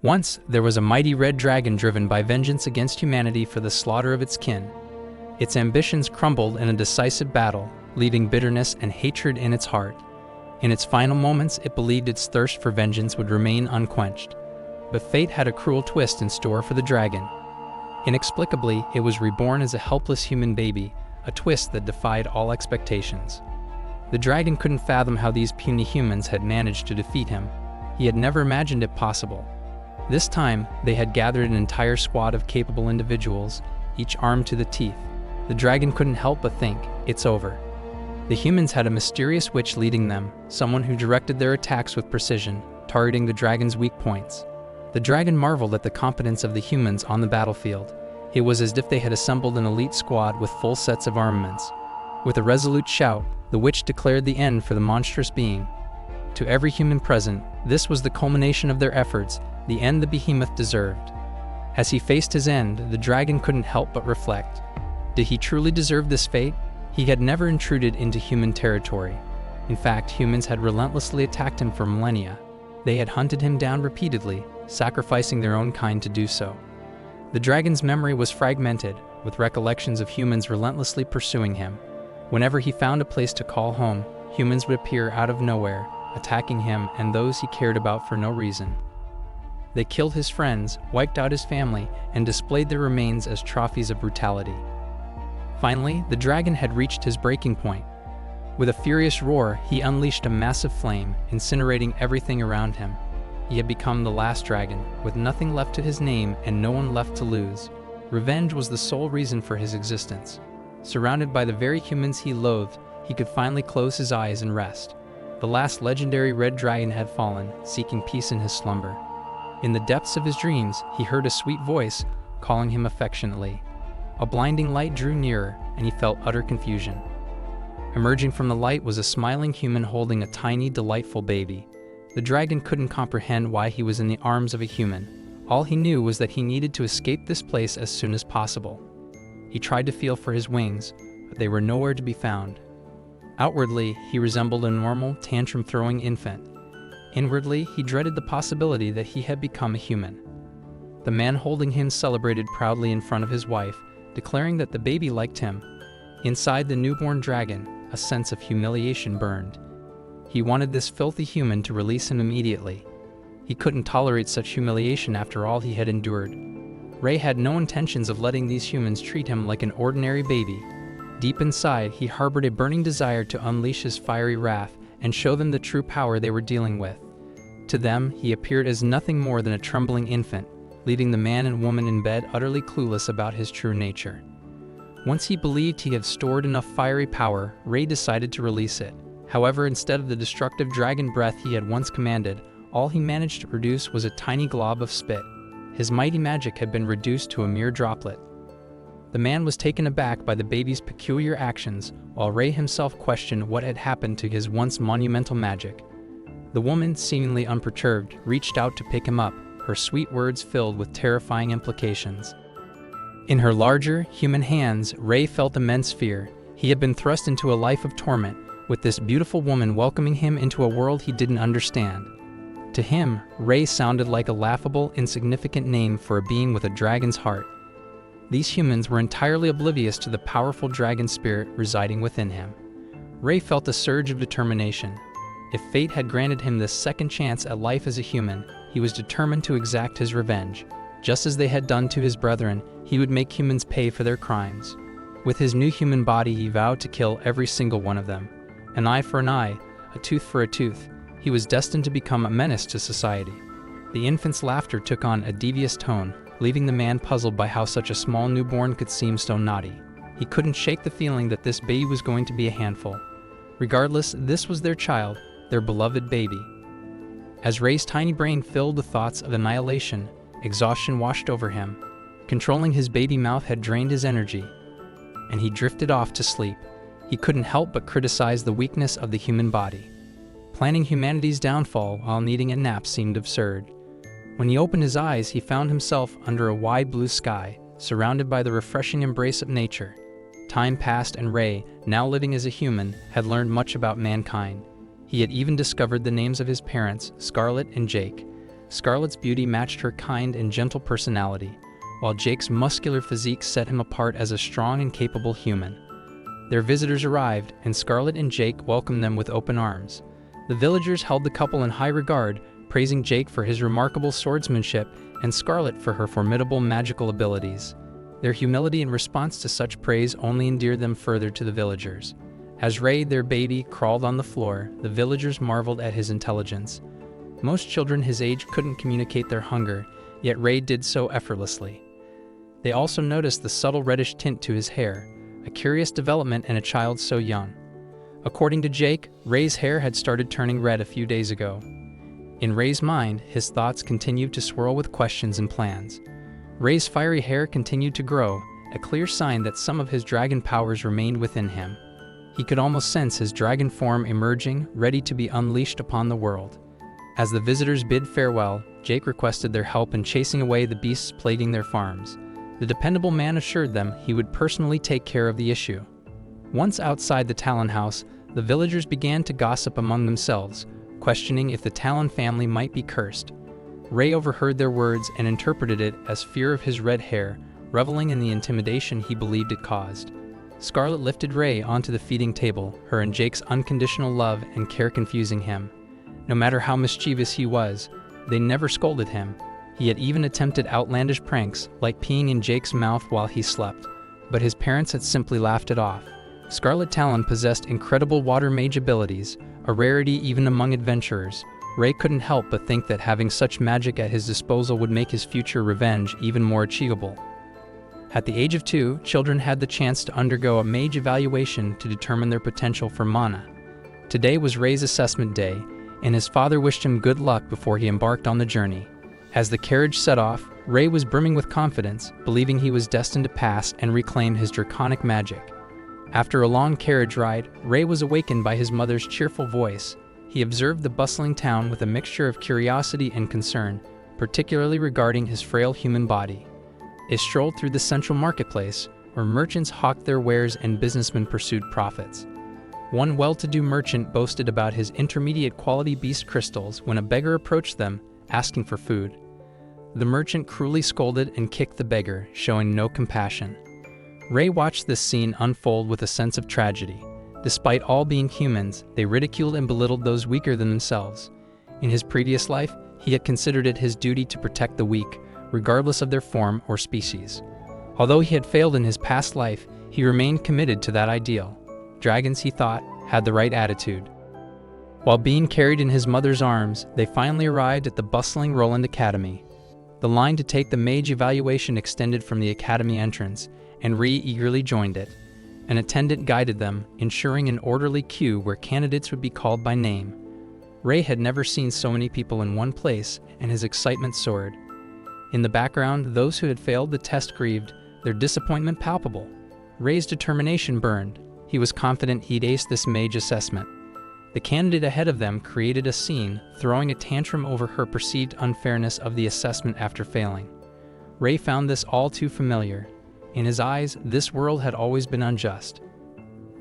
Once, there was a mighty red dragon driven by vengeance against humanity for the slaughter of its kin. Its ambitions crumbled in a decisive battle, leaving bitterness and hatred in its heart. In its final moments, it believed its thirst for vengeance would remain unquenched. But fate had a cruel twist in store for the dragon. Inexplicably, it was reborn as a helpless human baby, a twist that defied all expectations. The dragon couldn't fathom how these puny humans had managed to defeat him. He had never imagined it possible. This time, they had gathered an entire squad of capable individuals, each armed to the teeth. The dragon couldn't help but think, it's over. The humans had a mysterious witch leading them, someone who directed their attacks with precision, targeting the dragon's weak points. The dragon marveled at the competence of the humans on the battlefield. It was as if they had assembled an elite squad with full sets of armaments. With a resolute shout, the witch declared the end for the monstrous being. To every human present, this was the culmination of their efforts, the end the behemoth deserved. As he faced his end, the dragon couldn't help but reflect. Did he truly deserve this fate? He had never intruded into human territory. In fact, humans had relentlessly attacked him for millennia. They had hunted him down repeatedly, sacrificing their own kind to do so. The dragon's memory was fragmented, with recollections of humans relentlessly pursuing him. Whenever he found a place to call home, humans would appear out of nowhere, attacking him and those he cared about for no reason. They killed his friends, wiped out his family, and displayed their remains as trophies of brutality. Finally, the dragon had reached his breaking point. With a furious roar, he unleashed a massive flame, incinerating everything around him. He had become the last dragon, with nothing left to his name and no one left to lose. Revenge was the sole reason for his existence. Surrounded by the very humans he loathed, he could finally close his eyes and rest. The last legendary red dragon had fallen, seeking peace in his slumber. In the depths of his dreams, he heard a sweet voice calling him affectionately. A blinding light drew nearer, and he felt utter confusion. Emerging from the light was a smiling human holding a tiny, delightful baby. The dragon couldn't comprehend why he was in the arms of a human. All he knew was that he needed to escape this place as soon as possible. He tried to feel for his wings, but they were nowhere to be found. Outwardly, he resembled a normal, tantrum-throwing infant. Inwardly, he dreaded the possibility that he had become a human. The man holding him celebrated proudly in front of his wife, declaring that the baby liked him. Inside the newborn dragon, a sense of humiliation burned. He wanted this filthy human to release him immediately. He couldn't tolerate such humiliation after all he had endured. Ray had no intentions of letting these humans treat him like an ordinary baby. Deep inside, he harbored a burning desire to unleash his fiery wrath and show them the true power they were dealing with. To them, he appeared as nothing more than a trembling infant, leaving the man and woman in bed utterly clueless about his true nature. Once he believed he had stored enough fiery power, Ray decided to release it. However, instead of the destructive dragon breath he had once commanded, all he managed to produce was a tiny glob of spit. His mighty magic had been reduced to a mere droplet. The man was taken aback by the baby's peculiar actions, while Ray himself questioned what had happened to his once monumental magic. The woman, seemingly unperturbed, reached out to pick him up, her sweet words filled with terrifying implications. In her larger, human hands, Ray felt immense fear. He had been thrust into a life of torment, with this beautiful woman welcoming him into a world he didn't understand. To him, Ray sounded like a laughable, insignificant name for a being with a dragon's heart. These humans were entirely oblivious to the powerful dragon spirit residing within him. Ray felt a surge of determination. If fate had granted him this second chance at life as a human, he was determined to exact his revenge. Just as they had done to his brethren, he would make humans pay for their crimes. With his new human body, he vowed to kill every single one of them. An eye for an eye, a tooth for a tooth. He was destined to become a menace to society. The infant's laughter took on a devious tone, leaving the man puzzled by how such a small newborn could seem so naughty. He couldn't shake the feeling that this baby was going to be a handful. Regardless, this was their child, their beloved baby. As Ray's tiny brain filled with thoughts of annihilation, exhaustion washed over him. Controlling his baby mouth had drained his energy, and he drifted off to sleep. He couldn't help but criticize the weakness of the human body. Planning humanity's downfall while needing a nap seemed absurd. When he opened his eyes, he found himself under a wide blue sky, surrounded by the refreshing embrace of nature. Time passed and Ray, now living as a human, had learned much about mankind. He had even discovered the names of his parents, Scarlet and Jake. Scarlett's beauty matched her kind and gentle personality, while Jake's muscular physique set him apart as a strong and capable human. Their visitors arrived, and Scarlett and Jake welcomed them with open arms. The villagers held the couple in high regard, praising Jake for his remarkable swordsmanship and Scarlett for her formidable magical abilities. Their humility in response to such praise only endeared them further to the villagers. As Ray, their baby, crawled on the floor, the villagers marveled at his intelligence. Most children his age couldn't communicate their hunger, yet Ray did so effortlessly. They also noticed the subtle reddish tint to his hair, a curious development in a child so young. According to Jake, Ray's hair had started turning red a few days ago. In Ray's mind, his thoughts continued to swirl with questions and plans. Ray's fiery hair continued to grow, a clear sign that some of his dragon powers remained within him. He could almost sense his dragon form emerging, ready to be unleashed upon the world. As the visitors bid farewell, Jake requested their help in chasing away the beasts plaguing their farms. The dependable man assured them he would personally take care of the issue. Once outside the Talon house, the villagers began to gossip among themselves, questioning if the Talon family might be cursed. Ray overheard their words and interpreted it as fear of his red hair, reveling in the intimidation he believed it caused. Scarlett lifted Ray onto the feeding table, her and Jake's unconditional love and care confusing him. No matter how mischievous he was, they never scolded him. He had even attempted outlandish pranks, like peeing in Jake's mouth while he slept, but his parents had simply laughed it off. Scarlet Talon possessed incredible water mage abilities, a rarity even among adventurers. Ray couldn't help but think that having such magic at his disposal would make his future revenge even more achievable. At the age of 2, children had the chance to undergo a mage evaluation to determine their potential for mana. Today was Ray's assessment day, and his father wished him good luck before he embarked on the journey. As the carriage set off, Ray was brimming with confidence, believing he was destined to pass and reclaim his draconic magic. After a long carriage ride, Ray was awakened by his mother's cheerful voice. He observed the bustling town with a mixture of curiosity and concern, particularly regarding his frail human body. They strolled through the central marketplace, where merchants hawked their wares and businessmen pursued profits. One well-to-do merchant boasted about his intermediate quality beast crystals when a beggar approached them, asking for food. The merchant cruelly scolded and kicked the beggar, showing no compassion. Ray watched this scene unfold with a sense of tragedy. Despite all being humans, they ridiculed and belittled those weaker than themselves. In his previous life, he had considered it his duty to protect the weak, regardless of their form or species. Although he had failed in his past life, he remained committed to that ideal. Dragons, he thought, had the right attitude. While being carried in his mother's arms, they finally arrived at the bustling Roland Academy. The line to take the mage evaluation extended from the academy entrance, and Ray eagerly joined it. An attendant guided them, ensuring an orderly queue where candidates would be called by name. Ray had never seen so many people in one place, and his excitement soared. In the background, those who had failed the test grieved, their disappointment palpable. Ray's determination burned. He was confident he'd ace this mage assessment. The candidate ahead of them created a scene, throwing a tantrum over her perceived unfairness of the assessment after failing. Ray found this all too familiar. In his eyes, this world had always been unjust.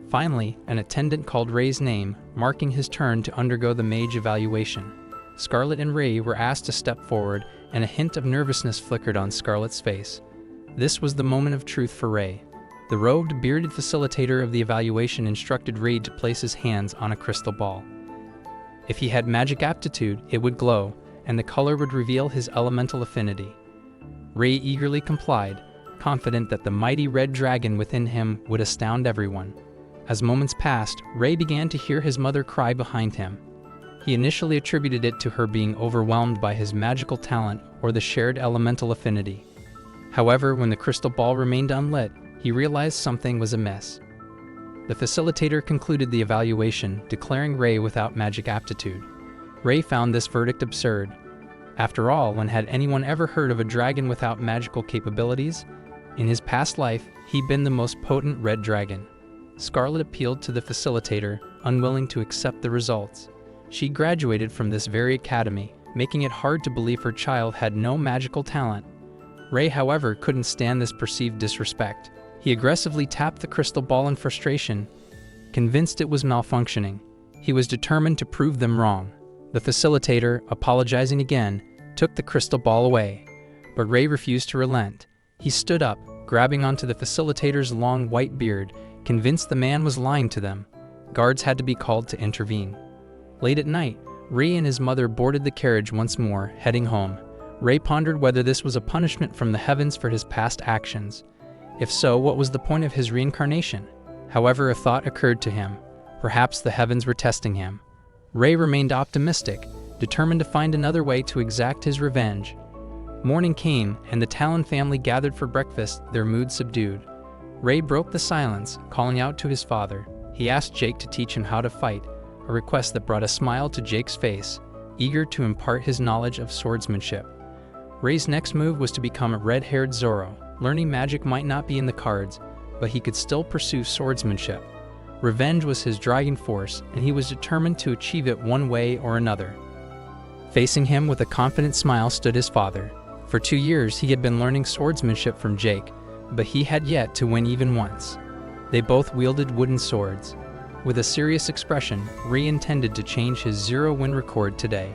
Finally, an attendant called Ray's name, marking his turn to undergo the mage evaluation. Scarlett and Ray were asked to step forward, and a hint of nervousness flickered on Scarlett's face. This was the moment of truth for Ray. The robed, bearded facilitator of the evaluation instructed Ray to place his hands on a crystal ball. If he had magic aptitude, it would glow, and the color would reveal his elemental affinity. Ray eagerly complied, confident that the mighty red dragon within him would astound everyone. As moments passed, Ray began to hear his mother cry behind him. He initially attributed it to her being overwhelmed by his magical talent or the shared elemental affinity. However, when the crystal ball remained unlit, he realized something was amiss. The facilitator concluded the evaluation, declaring Ray without magic aptitude. Ray found this verdict absurd. After all, when had anyone ever heard of a dragon without magical capabilities? In his past life, he'd been the most potent red dragon. Scarlett appealed to the facilitator, unwilling to accept the results. She graduated from this very academy, making it hard to believe her child had no magical talent. Ray, however, couldn't stand this perceived disrespect. He aggressively tapped the crystal ball in frustration, convinced it was malfunctioning. He was determined to prove them wrong. The facilitator, apologizing again, took the crystal ball away. But Ray refused to relent. He stood up, grabbing onto the facilitator's long white beard, convinced the man was lying to them. Guards had to be called to intervene. Late at night, Ray and his mother boarded the carriage once more, heading home. Ray pondered whether this was a punishment from the heavens for his past actions. If so, what was the point of his reincarnation? However, a thought occurred to him. Perhaps the heavens were testing him. Ray remained optimistic, determined to find another way to exact his revenge. Morning came, and the Talon family gathered for breakfast, their mood subdued. Ray broke the silence, calling out to his father. He asked Jake to teach him how to fight, a request that brought a smile to Jake's face, eager to impart his knowledge of swordsmanship. Ray's next move was to become a red-haired Zoro. Learning magic might not be in the cards, but he could still pursue swordsmanship. Revenge was his driving force, and he was determined to achieve it one way or another. Facing him with a confident smile stood his father. For 2 years he had been learning swordsmanship from Jake, but he had yet to win even once. They both wielded wooden swords. With a serious expression, Ray intended to change his zero-win record today.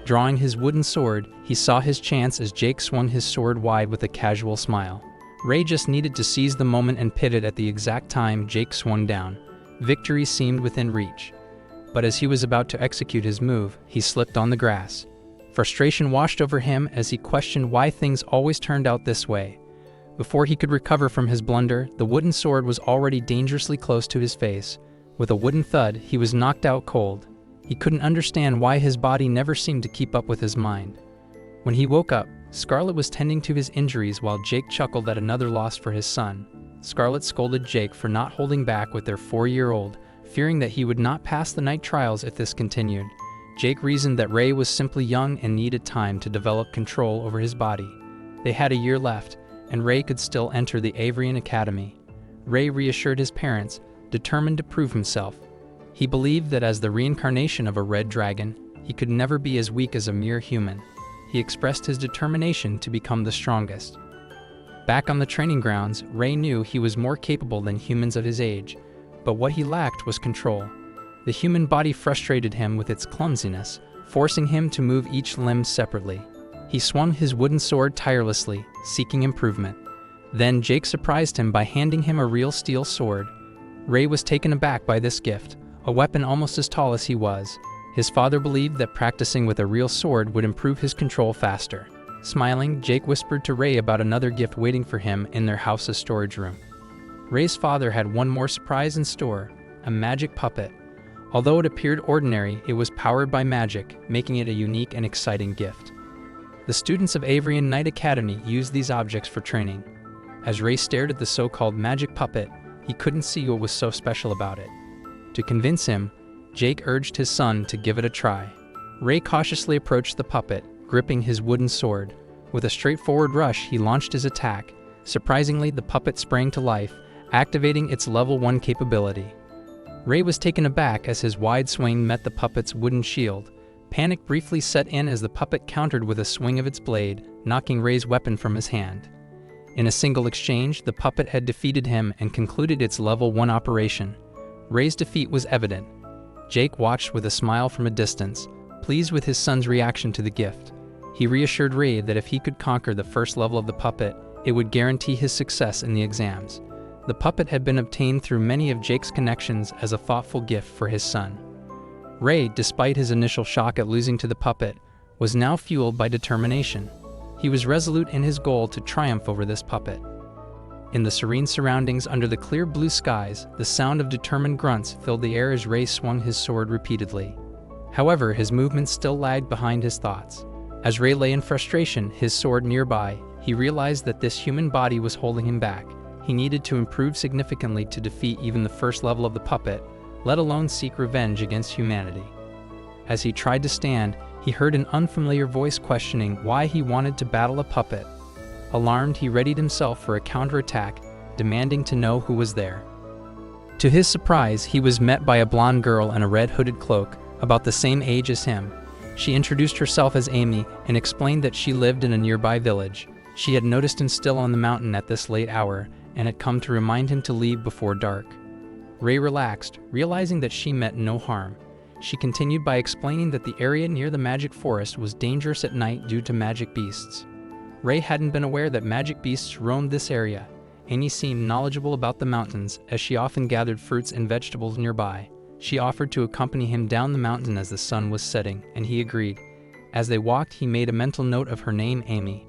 Drawing his wooden sword, he saw his chance as Jake swung his sword wide with a casual smile. Ray just needed to seize the moment and pit it at the exact time Jake swung down. Victory seemed within reach. But as he was about to execute his move, he slipped on the grass. Frustration washed over him as he questioned why things always turned out this way. Before he could recover from his blunder, the wooden sword was already dangerously close to his face. With a wooden thud, he was knocked out cold. He couldn't understand why his body never seemed to keep up with his mind. When he woke up, Scarlet was tending to his injuries while Jake chuckled at another loss for his son. Scarlet scolded Jake for not holding back with their 4-year-old, fearing that he would not pass the night trials if this continued. Jake reasoned that Ray was simply young and needed time to develop control over his body. They had a year left, and Ray could still enter the Avrian Academy. Ray reassured his parents, determined to prove himself. He believed that as the reincarnation of a red dragon, he could never be as weak as a mere human. He expressed his determination to become the strongest. Back on the training grounds, Ray knew he was more capable than humans of his age, but what he lacked was control. The human body frustrated him with its clumsiness, forcing him to move each limb separately. He swung his wooden sword tirelessly, seeking improvement. Then Jake surprised him by handing him a real steel sword. Ray was taken aback by this gift, a weapon almost as tall as he was. His father believed that practicing with a real sword would improve his control faster. Smiling, Jake whispered to Ray about another gift waiting for him in their house's storage room. Ray's father had one more surprise in store, a magic puppet. Although it appeared ordinary, it was powered by magic, making it a unique and exciting gift. The students of Avrian Knight Academy used these objects for training. As Ray stared at the so-called magic puppet, he couldn't see what was so special about it. To convince him, Jake urged his son to give it a try. Ray cautiously approached the puppet, gripping his wooden sword. With a straightforward rush, he launched his attack. Surprisingly, the puppet sprang to life, activating its level 1 capability. Ray was taken aback as his wide swing met the puppet's wooden shield. Panic briefly set in as the puppet countered with a swing of its blade, knocking Ray's weapon from his hand. In a single exchange, the puppet had defeated him and concluded its level 1 operation. Ray's defeat was evident. Jake watched with a smile from a distance, pleased with his son's reaction to the gift. He reassured Ray that if he could conquer the first level of the puppet, it would guarantee his success in the exams. The puppet had been obtained through many of Jake's connections as a thoughtful gift for his son. Ray, despite his initial shock at losing to the puppet, was now fueled by determination. He was resolute in his goal to triumph over this puppet. In the serene surroundings under the clear blue skies, the sound of determined grunts filled the air as Ray swung his sword repeatedly. However, his movements still lagged behind his thoughts. As Ray lay in frustration, his sword nearby, he realized that this human body was holding him back. He needed to improve significantly to defeat even the first level of the puppet, let alone seek revenge against humanity. As he tried to stand, he heard an unfamiliar voice questioning why he wanted to battle a puppet. Alarmed, he readied himself for a counterattack, demanding to know who was there. To his surprise, he was met by a blonde girl in a red hooded cloak, about the same age as him. She introduced herself as Amy and explained that she lived in a nearby village. She had noticed him still on the mountain at this late hour and had come to remind him to leave before dark. Ray relaxed, realizing that she meant no harm. She continued by explaining that the area near the magic forest was dangerous at night due to magic beasts. Ray hadn't been aware that magic beasts roamed this area. Amy seemed knowledgeable about the mountains, as she often gathered fruits and vegetables nearby. She offered to accompany him down the mountain as the sun was setting, and he agreed. As they walked, he made a mental note of her name, Amy.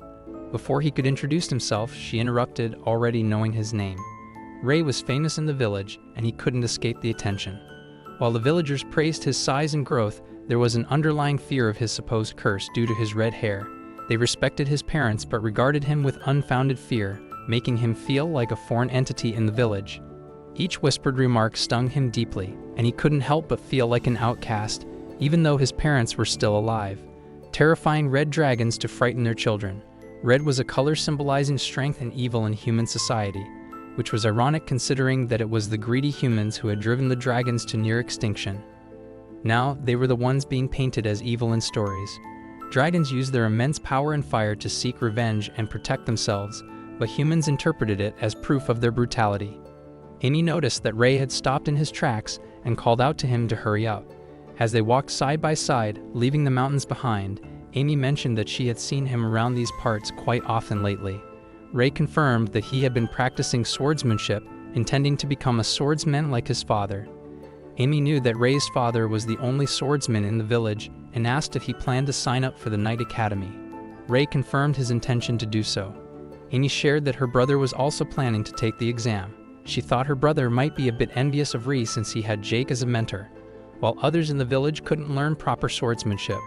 Before he could introduce himself, she interrupted, already knowing his name. Ray was famous in the village, and he couldn't escape the attention. While the villagers praised his size and growth, there was an underlying fear of his supposed curse due to his red hair. They respected his parents but regarded him with unfounded fear, making him feel like a foreign entity in the village. Each whispered remark stung him deeply, and he couldn't help but feel like an outcast, even though his parents were still alive. Terrifying red dragons to frighten their children. Red was a color symbolizing strength and evil in human society, which was ironic considering that it was the greedy humans who had driven the dragons to near extinction. Now, they were the ones being painted as evil in stories. Dragons used their immense power and fire to seek revenge and protect themselves, but humans interpreted it as proof of their brutality. Amy noticed that Ray had stopped in his tracks and called out to him to hurry up. As they walked side by side, leaving the mountains behind, Amy mentioned that she had seen him around these parts quite often lately. Ray confirmed that he had been practicing swordsmanship, intending to become a swordsman like his father. Amy knew that Ray's father was the only swordsman in the village and asked if he planned to sign up for the Knight Academy. Ray confirmed his intention to do so. Amy shared that her brother was also planning to take the exam. She thought her brother might be a bit envious of Ree since he had Jake as a mentor, while others in the village couldn't learn proper swordsmanship.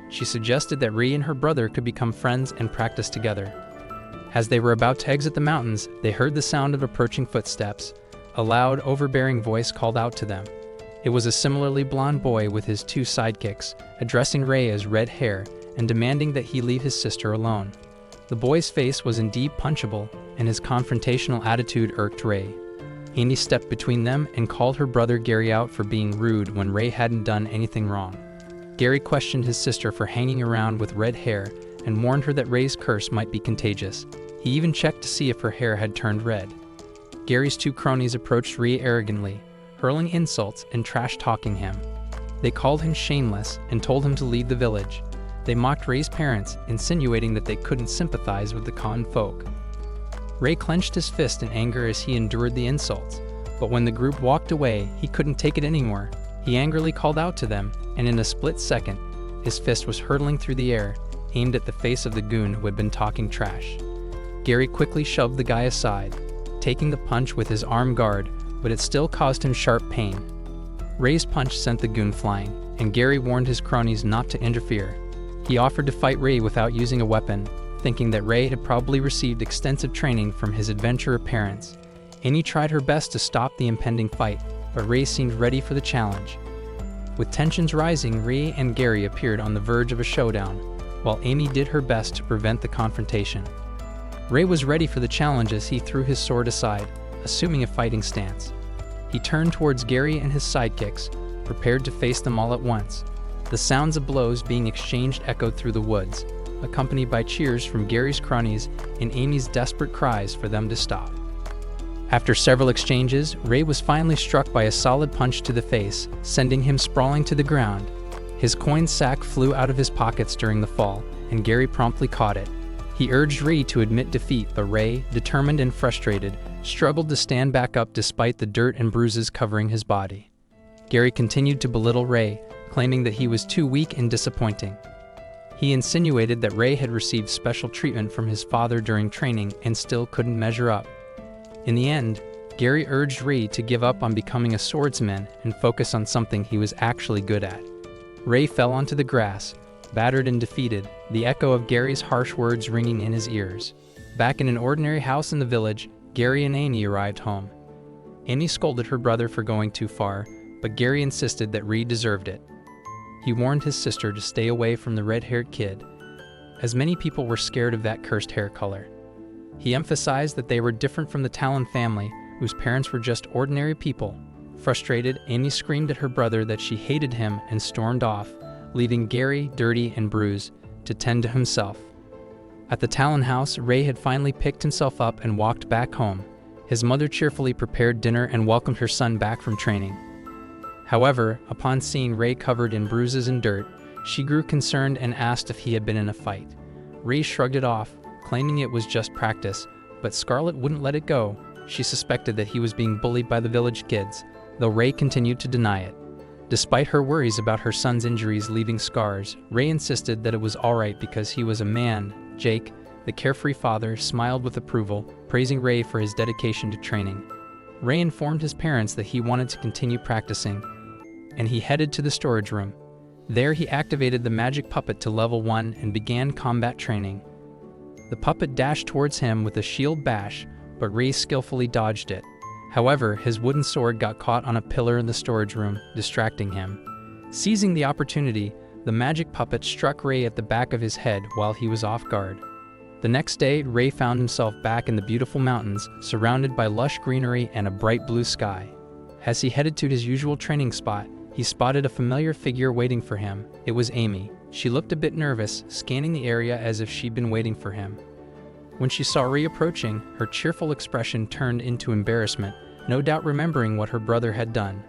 She suggested that Ree and her brother could become friends and practice together. As they were about to exit the mountains, they heard the sound of approaching footsteps. A loud, overbearing voice called out to them. It was a similarly blonde boy with his two sidekicks, addressing Ray as Red Hair and demanding that he leave his sister alone. The boy's face was indeed punchable, and his confrontational attitude irked Ray. Amy stepped between them and called her brother Gary out for being rude when Ray hadn't done anything wrong. Gary questioned his sister for hanging around with Red Hair and warned her that Ray's curse might be contagious. He even checked to see if her hair had turned red. Gary's two cronies approached Ray arrogantly, hurling insults and trash-talking him. They called him shameless and told him to leave the village. They mocked Ray's parents, insinuating that they couldn't sympathize with the common folk. Ray clenched his fist in anger as he endured the insults, but when the group walked away, he couldn't take it anymore. He angrily called out to them, and in a split second, his fist was hurtling through the air, aimed at the face of the goon who had been talking trash. Gary quickly shoved the guy aside, taking the punch with his arm guard, but it still caused him sharp pain. Ray's punch sent the goon flying, and Gary warned his cronies not to interfere. He offered to fight Ray without using a weapon, thinking that Ray had probably received extensive training from his adventurer parents. Amy tried her best to stop the impending fight, but Ray seemed ready for the challenge. With tensions rising, Ray and Gary appeared on the verge of a showdown, while Amy did her best to prevent the confrontation. Ray was ready for the challenge as he threw his sword aside, assuming a fighting stance. He turned towards Gary and his sidekicks, prepared to face them all at once. The sounds of blows being exchanged echoed through the woods, accompanied by cheers from Gary's cronies and Amy's desperate cries for them to stop. After several exchanges, Ray was finally struck by a solid punch to the face, sending him sprawling to the ground. His coin sack flew out of his pockets during the fall, and Gary promptly caught it. He urged Ray to admit defeat, but Ray, determined and frustrated, struggled to stand back up despite the dirt and bruises covering his body. Gary continued to belittle Ray, claiming that he was too weak and disappointing. He insinuated that Ray had received special treatment from his father during training and still couldn't measure up. In the end, Gary urged Ray to give up on becoming a swordsman and focus on something he was actually good at. Ray fell onto the grass, battered and defeated, the echo of Gary's harsh words ringing in his ears. Back in an ordinary house in the village, Gary and Amy arrived home. Amy scolded her brother for going too far, but Gary insisted that Ray deserved it. He warned his sister to stay away from the red-haired kid, as many people were scared of that cursed hair color. He emphasized that they were different from the Talon family, whose parents were just ordinary people. Frustrated, Amy screamed at her brother that she hated him and stormed off, leaving Gary, dirty and bruised, to tend to himself. At the Talon house, Ray had finally picked himself up and walked back home. His mother cheerfully prepared dinner and welcomed her son back from training. However, upon seeing Rei covered in bruises and dirt, she grew concerned and asked if he had been in a fight. Rei shrugged it off, claiming it was just practice, but Scarlet wouldn't let it go. She suspected that he was being bullied by the village kids, though Rei continued to deny it. Despite her worries about her son's injuries leaving scars, Rei insisted that it was alright because he was a man. Jake, the carefree father, smiled with approval, praising Rei for his dedication to training. Rei informed his parents that he wanted to continue practicing, and he headed to the storage room. There he activated the magic puppet to level 1 and began combat training. The puppet dashed towards him with a shield bash, but Rei skillfully dodged it. However, his wooden sword got caught on a pillar in the storage room, distracting him. Seizing the opportunity, the magic puppet struck Rei at the back of his head while he was off guard. The next day, Rei found himself back in the beautiful mountains, surrounded by lush greenery and a bright blue sky. As he headed to his usual training spot, he spotted a familiar figure waiting for him. It was Amy. She looked a bit nervous, scanning the area as if she'd been waiting for him. When she saw Rei approaching, her cheerful expression turned into embarrassment, no doubt remembering what her brother had done.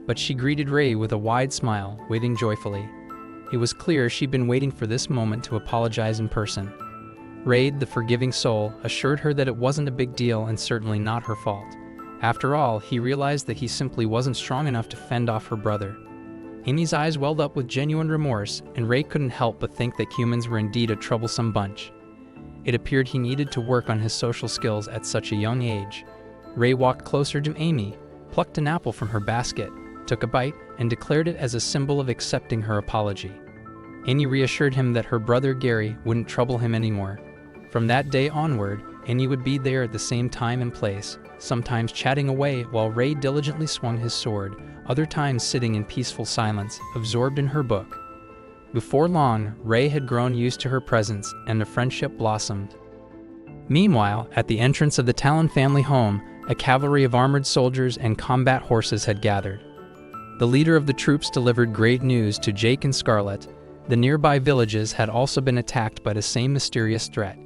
But she greeted Rei with a wide smile, waving joyfully. It was clear she'd been waiting for this moment to apologize in person. Rei, the forgiving soul, assured her that it wasn't a big deal and certainly not her fault. After all, he realized that he simply wasn't strong enough to fend off her brother. Amy's eyes welled up with genuine remorse, and Rei couldn't help but think that humans were indeed a troublesome bunch. It appeared he needed to work on his social skills at such a young age. Rei walked closer to Amy, plucked an apple from her basket, took a bite, and declared it as a symbol of accepting her apology. Amy reassured him that her brother Gary wouldn't trouble him anymore. From that day onward, Amy would be there at the same time and place, sometimes chatting away while Rei diligently swung his sword, other times sitting in peaceful silence, absorbed in her book. Before long, Rei had grown used to her presence, and the friendship blossomed. Meanwhile, at the entrance of the Talon family home, a cavalry of armored soldiers and combat horses had gathered. The leader of the troops delivered great news to Jake and Scarlet. The nearby villages had also been attacked by the same mysterious threat.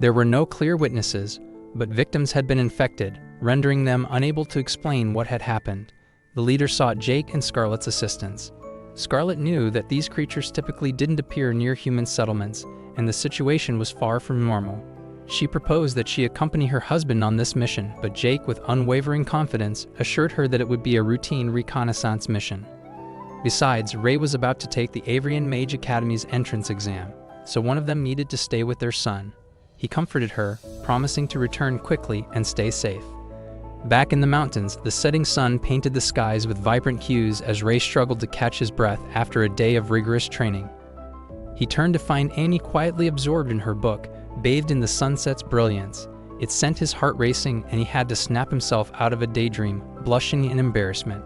There were no clear witnesses, but victims had been infected, rendering them unable to explain what had happened. The leader sought Jake and Scarlet's assistance. Scarlet knew that these creatures typically didn't appear near human settlements, and the situation was far from normal. She proposed that she accompany her husband on this mission, but Jake, with unwavering confidence, assured her that it would be a routine reconnaissance mission. Besides, Rei was about to take the Avrian Mage Academy's entrance exam, so one of them needed to stay with their son. He comforted her, promising to return quickly and stay safe. Back in the mountains, the setting sun painted the skies with vibrant hues as Rei struggled to catch his breath after a day of rigorous training. He turned to find Annie quietly absorbed in her book, bathed in the sunset's brilliance. It sent his heart racing, and he had to snap himself out of a daydream, blushing in embarrassment.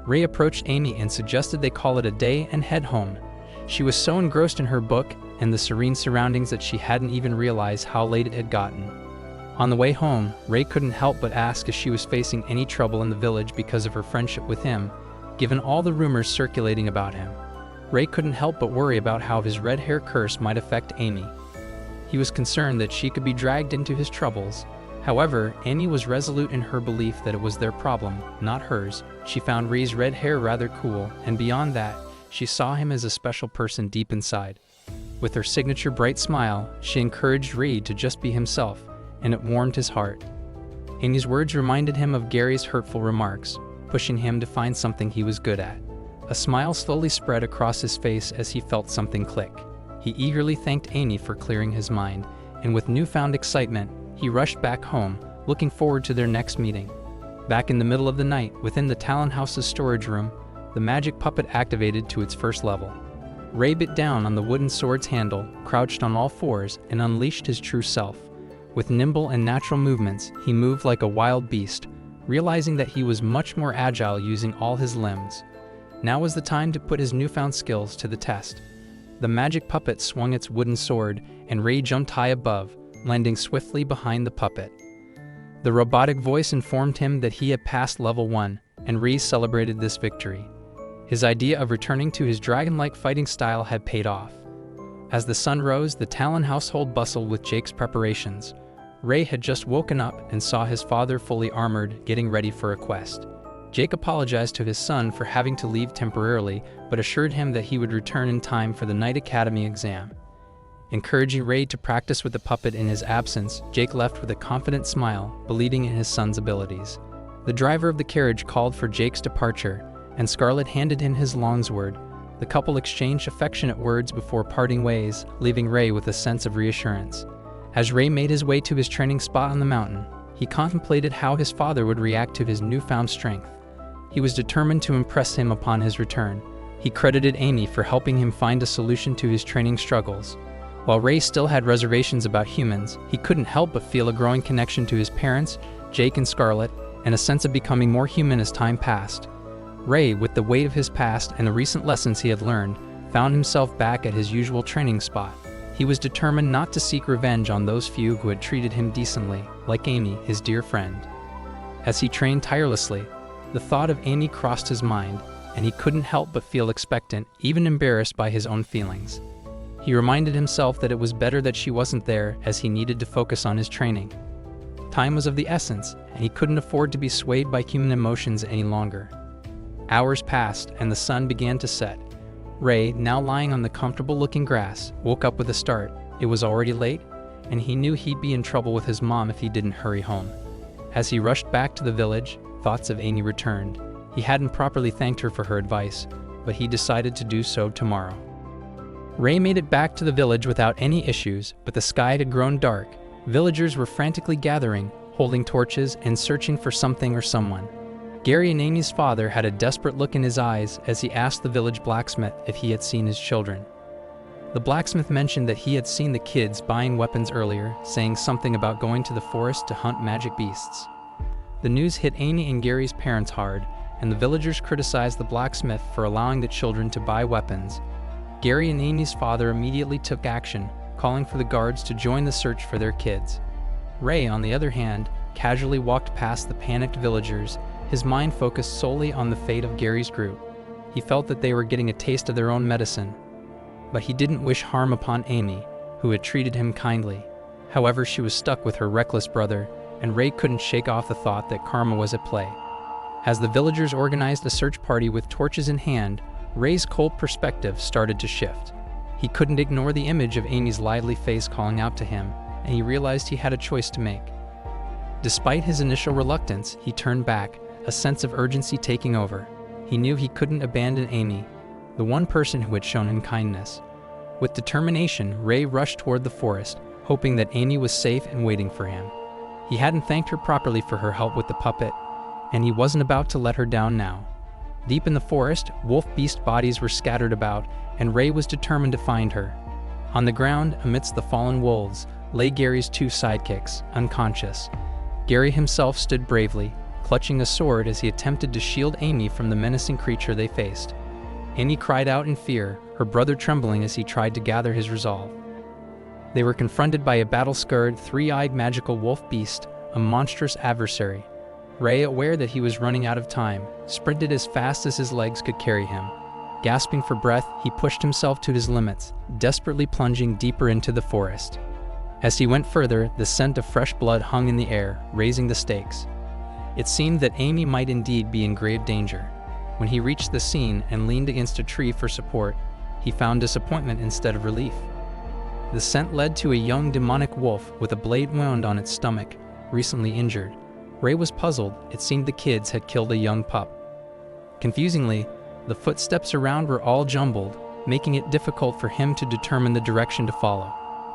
Rei approached Amy and suggested they call it a day and head home. She was so engrossed in her book and the serene surroundings that she hadn't even realized how late it had gotten. On the way home, Rei couldn't help but ask if she was facing any trouble in the village because of her friendship with him, given all the rumors circulating about him. Rei couldn't help but worry about how his red hair curse might affect Amy. He was concerned that she could be dragged into his troubles. However, Amy was resolute in her belief that it was their problem, not hers. She found Rei's red hair rather cool, and beyond that, she saw him as a special person deep inside. With her signature bright smile, she encouraged Rei to just be himself, and it warmed his heart. Amy's words reminded him of Gary's hurtful remarks, pushing him to find something he was good at. A smile slowly spread across his face as he felt something click. He eagerly thanked Amy for clearing his mind, and with newfound excitement, he rushed back home, looking forward to their next meeting. Back in the middle of the night, within the Talon House's storage room, the magic puppet activated to its first level. Rei bit down on the wooden sword's handle, crouched on all fours, and unleashed his true self. With nimble and natural movements, he moved like a wild beast, realizing that he was much more agile using all his limbs. Now was the time to put his newfound skills to the test. The magic puppet swung its wooden sword, and Rei jumped high above, landing swiftly behind the puppet. The robotic voice informed him that he had passed level 1, and Rei celebrated this victory. His idea of returning to his dragon-like fighting style had paid off. As the sun rose, the Talon household bustled with Jake's preparations. Rei had just woken up and saw his father fully armored, getting ready for a quest. Jake apologized to his son for having to leave temporarily, but assured him that he would return in time for the Night Academy exam. Encouraging Ray to practice with the puppet in his absence, Jake left with a confident smile, believing in his son's abilities. The driver of the carriage called for Jake's departure, and Scarlett handed him his longsword. The couple exchanged affectionate words before parting ways, leaving Ray with a sense of reassurance. As Ray made his way to his training spot on the mountain, he contemplated how his father would react to his newfound strength. He was determined to impress him upon his return. He credited Amy for helping him find a solution to his training struggles. While Ray still had reservations about humans, he couldn't help but feel a growing connection to his parents, Jake and Scarlett, and a sense of becoming more human as time passed. Ray, with the weight of his past and the recent lessons he had learned, found himself back at his usual training spot. He was determined not to seek revenge on those few who had treated him decently, like Amy, his dear friend. As he trained tirelessly, the thought of Amy crossed his mind, and he couldn't help but feel expectant, even embarrassed by his own feelings. He reminded himself that it was better that she wasn't there, as he needed to focus on his training. Time was of the essence, and he couldn't afford to be swayed by human emotions any longer. Hours passed, and the sun began to set. Ray, now lying on the comfortable-looking grass, woke up with a start. It was already late, and he knew he'd be in trouble with his mom if he didn't hurry home. As he rushed back to the village, thoughts of Amy returned. He hadn't properly thanked her for her advice, but he decided to do so tomorrow. Ray made it back to the village without any issues, but the sky had grown dark. Villagers were frantically gathering, holding torches, and searching for something or someone. Gary and Amy's father had a desperate look in his eyes as he asked the village blacksmith if he had seen his children. The blacksmith mentioned that he had seen the kids buying weapons earlier, saying something about going to the forest to hunt magic beasts. The news hit Amy and Gary's parents hard, and the villagers criticized the blacksmith for allowing the children to buy weapons. Gary and Amy's father immediately took action, calling for the guards to join the search for their kids. Ray, on the other hand, casually walked past the panicked villagers, his mind focused solely on the fate of Gary's group. He felt that they were getting a taste of their own medicine, but he didn't wish harm upon Amy, who had treated him kindly. However, she was stuck with her reckless brother, and Ray couldn't shake off the thought that karma was at play. As the villagers organized a search party with torches in hand, Ray's cold perspective started to shift. He couldn't ignore the image of Amy's lively face calling out to him, and he realized he had a choice to make. Despite his initial reluctance, he turned back, a sense of urgency taking over. He knew he couldn't abandon Amy, the one person who had shown him kindness. With determination, Ray rushed toward the forest, hoping that Amy was safe and waiting for him. He hadn't thanked her properly for her help with the puppet, and he wasn't about to let her down now. Deep in the forest, wolf beast bodies were scattered about, and Ray was determined to find her. On the ground, amidst the fallen wolves, lay Gary's two sidekicks, unconscious. Gary himself stood bravely, clutching a sword as he attempted to shield Amy from the menacing creature they faced. Amy cried out in fear, her brother trembling as he tried to gather his resolve. They were confronted by a battle-scarred, three-eyed magical wolf beast, a monstrous adversary. Ray, aware that he was running out of time, sprinted as fast as his legs could carry him. Gasping for breath, he pushed himself to his limits, desperately plunging deeper into the forest. As he went further, the scent of fresh blood hung in the air, raising the stakes. It seemed that Amy might indeed be in grave danger. When he reached the scene and leaned against a tree for support, he found disappointment instead of relief. The scent led to a young demonic wolf with a blade wound on its stomach, recently injured. Ray was puzzled. It seemed the kids had killed a young pup. Confusingly, the footsteps around were all jumbled, making it difficult for him to determine the direction to follow.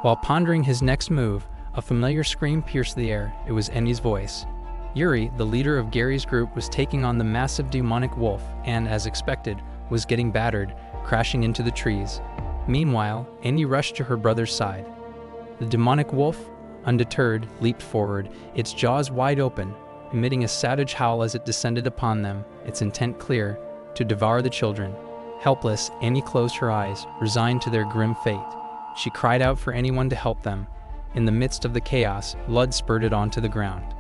While pondering his next move, a familiar scream pierced the air. It was Amy's voice. Yuri, the leader of Gary's group, was taking on the massive demonic wolf and, as expected, was getting battered, crashing into the trees. Meanwhile, Amy rushed to her brother's side. The demonic wolf, undeterred, leaped forward, its jaws wide open, emitting a savage howl as it descended upon them, its intent clear, to devour the children. Helpless, Amy closed her eyes, resigned to their grim fate. She cried out for anyone to help them. In the midst of the chaos, blood spurted onto the ground.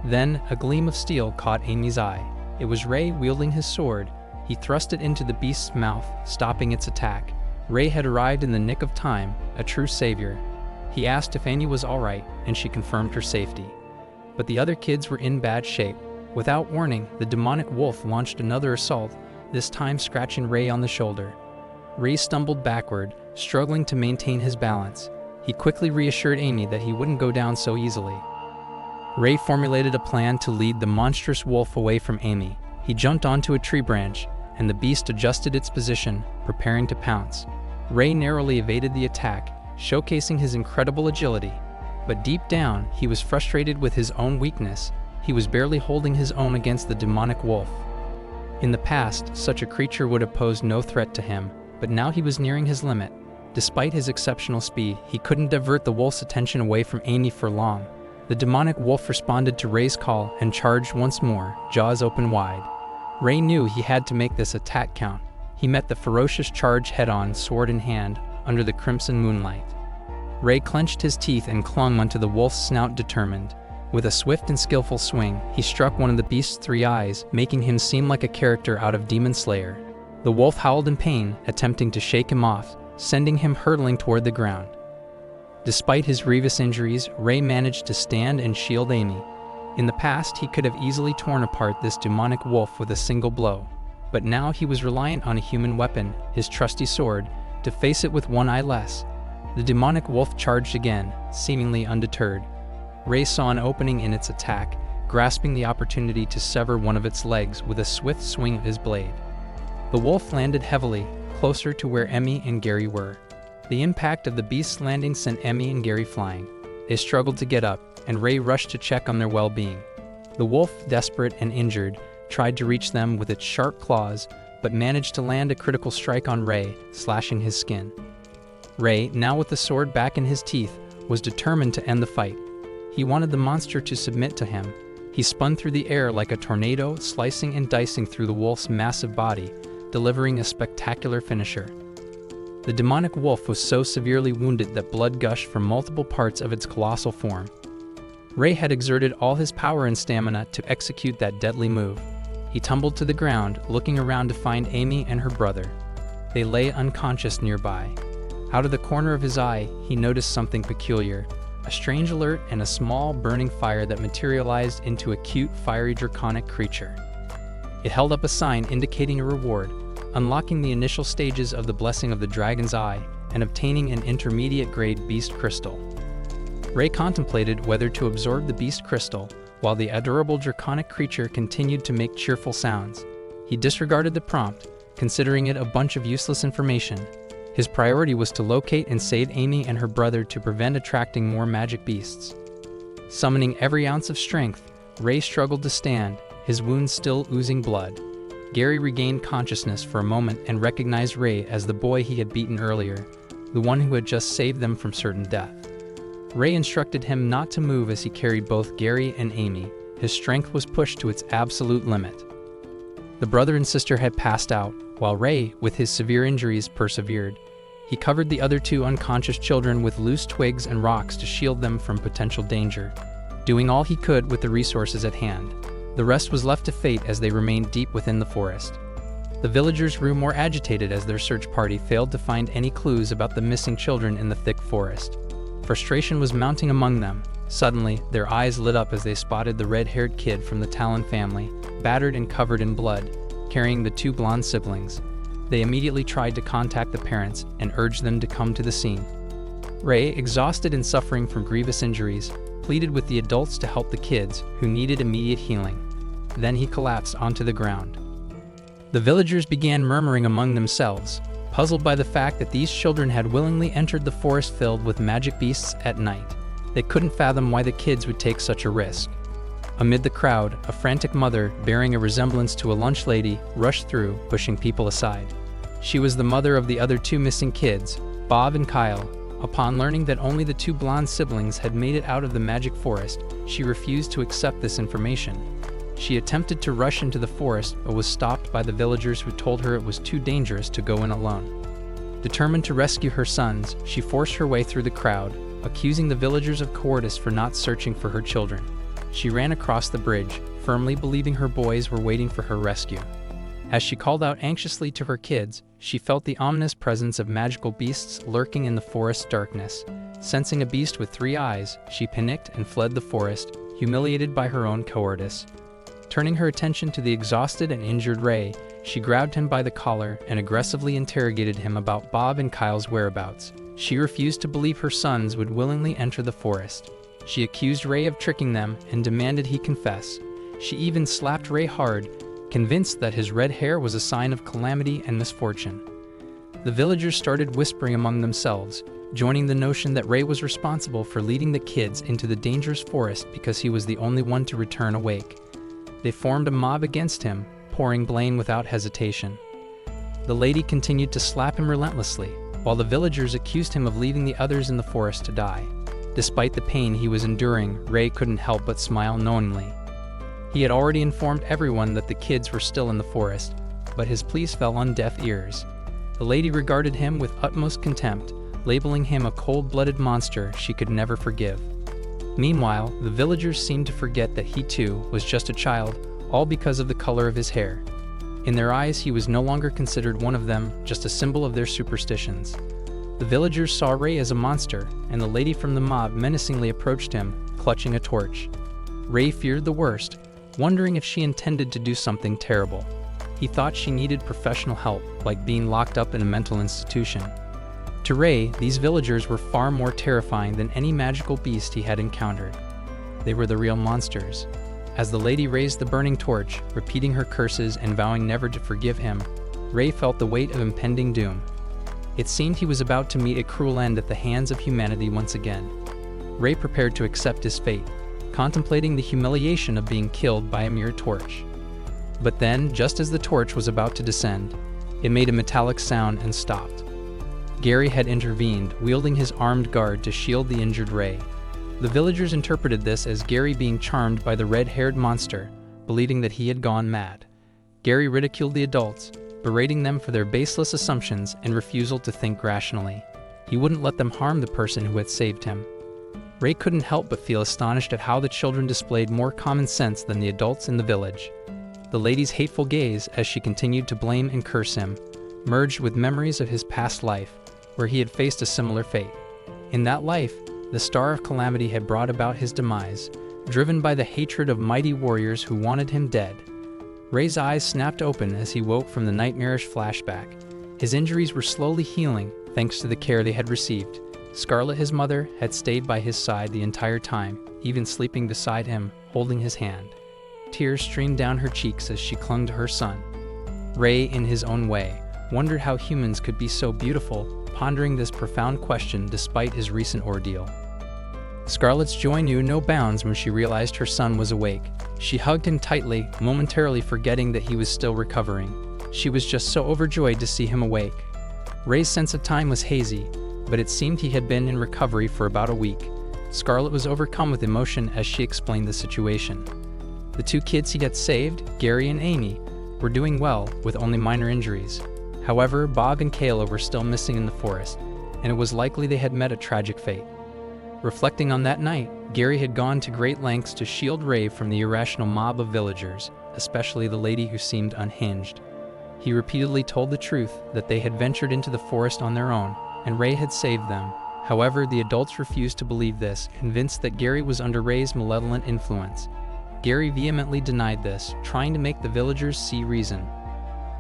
Then, a gleam of steel caught Amy's eye. It was Ray wielding his sword. He thrust it into the beast's mouth, stopping its attack. Ray had arrived in the nick of time, a true savior. He asked if Amy was all right, and she confirmed her safety. But the other kids were in bad shape. Without warning, the demonic wolf launched another assault, this time scratching Rei on the shoulder. Rei stumbled backward, struggling to maintain his balance. He quickly reassured Amy that he wouldn't go down so easily. Rei formulated a plan to lead the monstrous wolf away from Amy. He jumped onto a tree branch, and the beast adjusted its position, preparing to pounce. Rei narrowly evaded the attack, showcasing his incredible agility. But deep down, he was frustrated with his own weakness. He was barely holding his own against the demonic wolf. In the past, such a creature would have posed no threat to him, but now he was nearing his limit. Despite his exceptional speed, he couldn't divert the wolf's attention away from Amy for long. The demonic wolf responded to Rei's call and charged once more, jaws open wide. Rei knew he had to make this attack count. He met the ferocious charge head-on, sword in hand, under the crimson moonlight. Rei clenched his teeth and clung onto the wolf's snout determined. With a swift and skillful swing, he struck one of the beast's three eyes, making him seem like a character out of Demon Slayer. The wolf howled in pain, attempting to shake him off, sending him hurtling toward the ground. Despite his grievous injuries, Rei managed to stand and shield Amy. In the past, he could have easily torn apart this demonic wolf with a single blow. But now he was reliant on a human weapon, his trusty sword, to face it with one eye less. The demonic wolf charged again, seemingly undeterred. Rei saw an opening in its attack, grasping the opportunity to sever one of its legs with a swift swing of his blade. The wolf landed heavily, closer to where Emmy and Gary were. The impact of the beast's landing sent Emmy and Gary flying. They struggled to get up, and Rei rushed to check on their well-being. The wolf, desperate and injured, tried to reach them with its sharp claws, but managed to land a critical strike on Rei, slashing his skin. Rei, now with the sword back in his teeth, was determined to end the fight. He wanted the monster to submit to him. He spun through the air like a tornado, slicing and dicing through the wolf's massive body, delivering a spectacular finisher. The demonic wolf was so severely wounded that blood gushed from multiple parts of its colossal form. Rei had exerted all his power and stamina to execute that deadly move. He tumbled to the ground, looking around to find Amy and her brother. They lay unconscious nearby. Out of the corner of his eye, he noticed something peculiar. A strange alert and a small, burning fire that materialized into a cute, fiery draconic creature. It held up a sign indicating a reward, unlocking the initial stages of the blessing of the dragon's eye and obtaining an intermediate-grade beast crystal. Rei contemplated whether to absorb the beast crystal, while the adorable draconic creature continued to make cheerful sounds. He disregarded the prompt, considering it a bunch of useless information. His priority was to locate and save Amy and her brother to prevent attracting more magic beasts. Summoning every ounce of strength, Rei struggled to stand, his wounds still oozing blood. Gary regained consciousness for a moment and recognized Rei as the boy he had beaten earlier, the one who had just saved them from certain death. Rei instructed him not to move as he carried both Gary and Amy. His strength was pushed to its absolute limit. The brother and sister had passed out, while Rei, with his severe injuries, persevered. He covered the other two unconscious children with loose twigs and rocks to shield them from potential danger, doing all he could with the resources at hand. The rest was left to fate as they remained deep within the forest. The villagers grew more agitated as their search party failed to find any clues about the missing children in the thick forest. Frustration was mounting among them. Suddenly, their eyes lit up as they spotted the red-haired kid from the Talon family, battered and covered in blood, carrying the two blonde siblings. They immediately tried to contact the parents and urged them to come to the scene. Rei, exhausted and suffering from grievous injuries, pleaded with the adults to help the kids, who needed immediate healing. Then he collapsed onto the ground. The villagers began murmuring among themselves, puzzled by the fact that these children had willingly entered the forest filled with magic beasts at night. They couldn't fathom why the kids would take such a risk. Amid the crowd, a frantic mother, bearing a resemblance to a lunch lady, rushed through, pushing people aside. She was the mother of the other two missing kids, Bob and Kyle. Upon learning that only the two blonde siblings had made it out of the magic forest, she refused to accept this information. She attempted to rush into the forest, but was stopped by the villagers who told her it was too dangerous to go in alone. Determined to rescue her sons, she forced her way through the crowd, accusing the villagers of cowardice for not searching for her children. She ran across the bridge, firmly believing her boys were waiting for her rescue. As she called out anxiously to her kids, she felt the ominous presence of magical beasts lurking in the forest's darkness. Sensing a beast with three eyes, she panicked and fled the forest, humiliated by her own cowardice. Turning her attention to the exhausted and injured Ray, she grabbed him by the collar and aggressively interrogated him about Bob and Kyle's whereabouts. She refused to believe her sons would willingly enter the forest. She accused Ray of tricking them and demanded he confess. She even slapped Ray hard, convinced that his red hair was a sign of calamity and misfortune. The villagers started whispering among themselves, joining the notion that Ray was responsible for leading the kids into the dangerous forest because he was the only one to return awake. They formed a mob against him, pouring blame without hesitation. The lady continued to slap him relentlessly, while the villagers accused him of leaving the others in the forest to die. Despite the pain he was enduring, Ray couldn't help but smile knowingly. He had already informed everyone that the kids were still in the forest, but his pleas fell on deaf ears. The lady regarded him with utmost contempt, labeling him a cold-blooded monster she could never forgive. Meanwhile, the villagers seemed to forget that he too was just a child, all because of the color of his hair. In their eyes, he was no longer considered one of them, just a symbol of their superstitions. The villagers saw Ray as a monster, and the lady from the mob menacingly approached him, clutching a torch. Ray feared the worst, wondering if she intended to do something terrible. He thought she needed professional help, like being locked up in a mental institution. To Ray, these villagers were far more terrifying than any magical beast he had encountered. They were the real monsters. As the lady raised the burning torch, repeating her curses and vowing never to forgive him, Ray felt the weight of impending doom. It seemed he was about to meet a cruel end at the hands of humanity once again. Ray prepared to accept his fate, contemplating the humiliation of being killed by a mere torch. But then, just as the torch was about to descend, it made a metallic sound and stopped. Gary had intervened, wielding his armed guard to shield the injured Ray. The villagers interpreted this as Gary being charmed by the red-haired monster, believing that he had gone mad. Gary ridiculed the adults, berating them for their baseless assumptions and refusal to think rationally. He wouldn't let them harm the person who had saved him. Ray couldn't help but feel astonished at how the children displayed more common sense than the adults in the village. The lady's hateful gaze, as she continued to blame and curse him, merged with memories of his past life, where he had faced a similar fate. In that life, the star of calamity had brought about his demise, driven by the hatred of mighty warriors who wanted him dead. Ray's eyes snapped open as he woke from the nightmarish flashback. His injuries were slowly healing, thanks to the care they had received. Scarlet, his mother, had stayed by his side the entire time, even sleeping beside him, holding his hand. Tears streamed down her cheeks as she clung to her son. Ray, in his own way, wondered how humans could be so beautiful, pondering this profound question despite his recent ordeal. Scarlet's joy knew no bounds when she realized her son was awake. She hugged him tightly, momentarily forgetting that he was still recovering. She was just so overjoyed to see him awake. Ray's sense of time was hazy, but it seemed he had been in recovery for about a week. Scarlet was overcome with emotion as she explained the situation. The two kids he had saved, Gary and Amy, were doing well, with only minor injuries. However, Bob and Kayla were still missing in the forest, and it was likely they had met a tragic fate. Reflecting on that night, Gary had gone to great lengths to shield Ray from the irrational mob of villagers, especially the lady who seemed unhinged. He repeatedly told the truth that they had ventured into the forest on their own, and Ray had saved them. However, the adults refused to believe this, convinced that Gary was under Ray's malevolent influence. Gary vehemently denied this, trying to make the villagers see reason.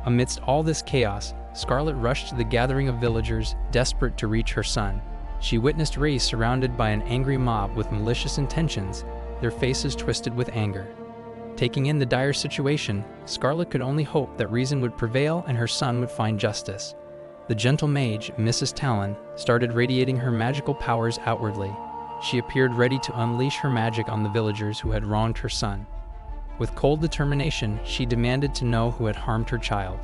Amidst all this chaos, Scarlet rushed to the gathering of villagers, desperate to reach her son. She witnessed Ray surrounded by an angry mob with malicious intentions, their faces twisted with anger. Taking in the dire situation, Scarlet could only hope that reason would prevail and her son would find justice. The gentle mage, Mrs. Talon, started radiating her magical powers outwardly. She appeared ready to unleash her magic on the villagers who had wronged her son. With cold determination, she demanded to know who had harmed her child.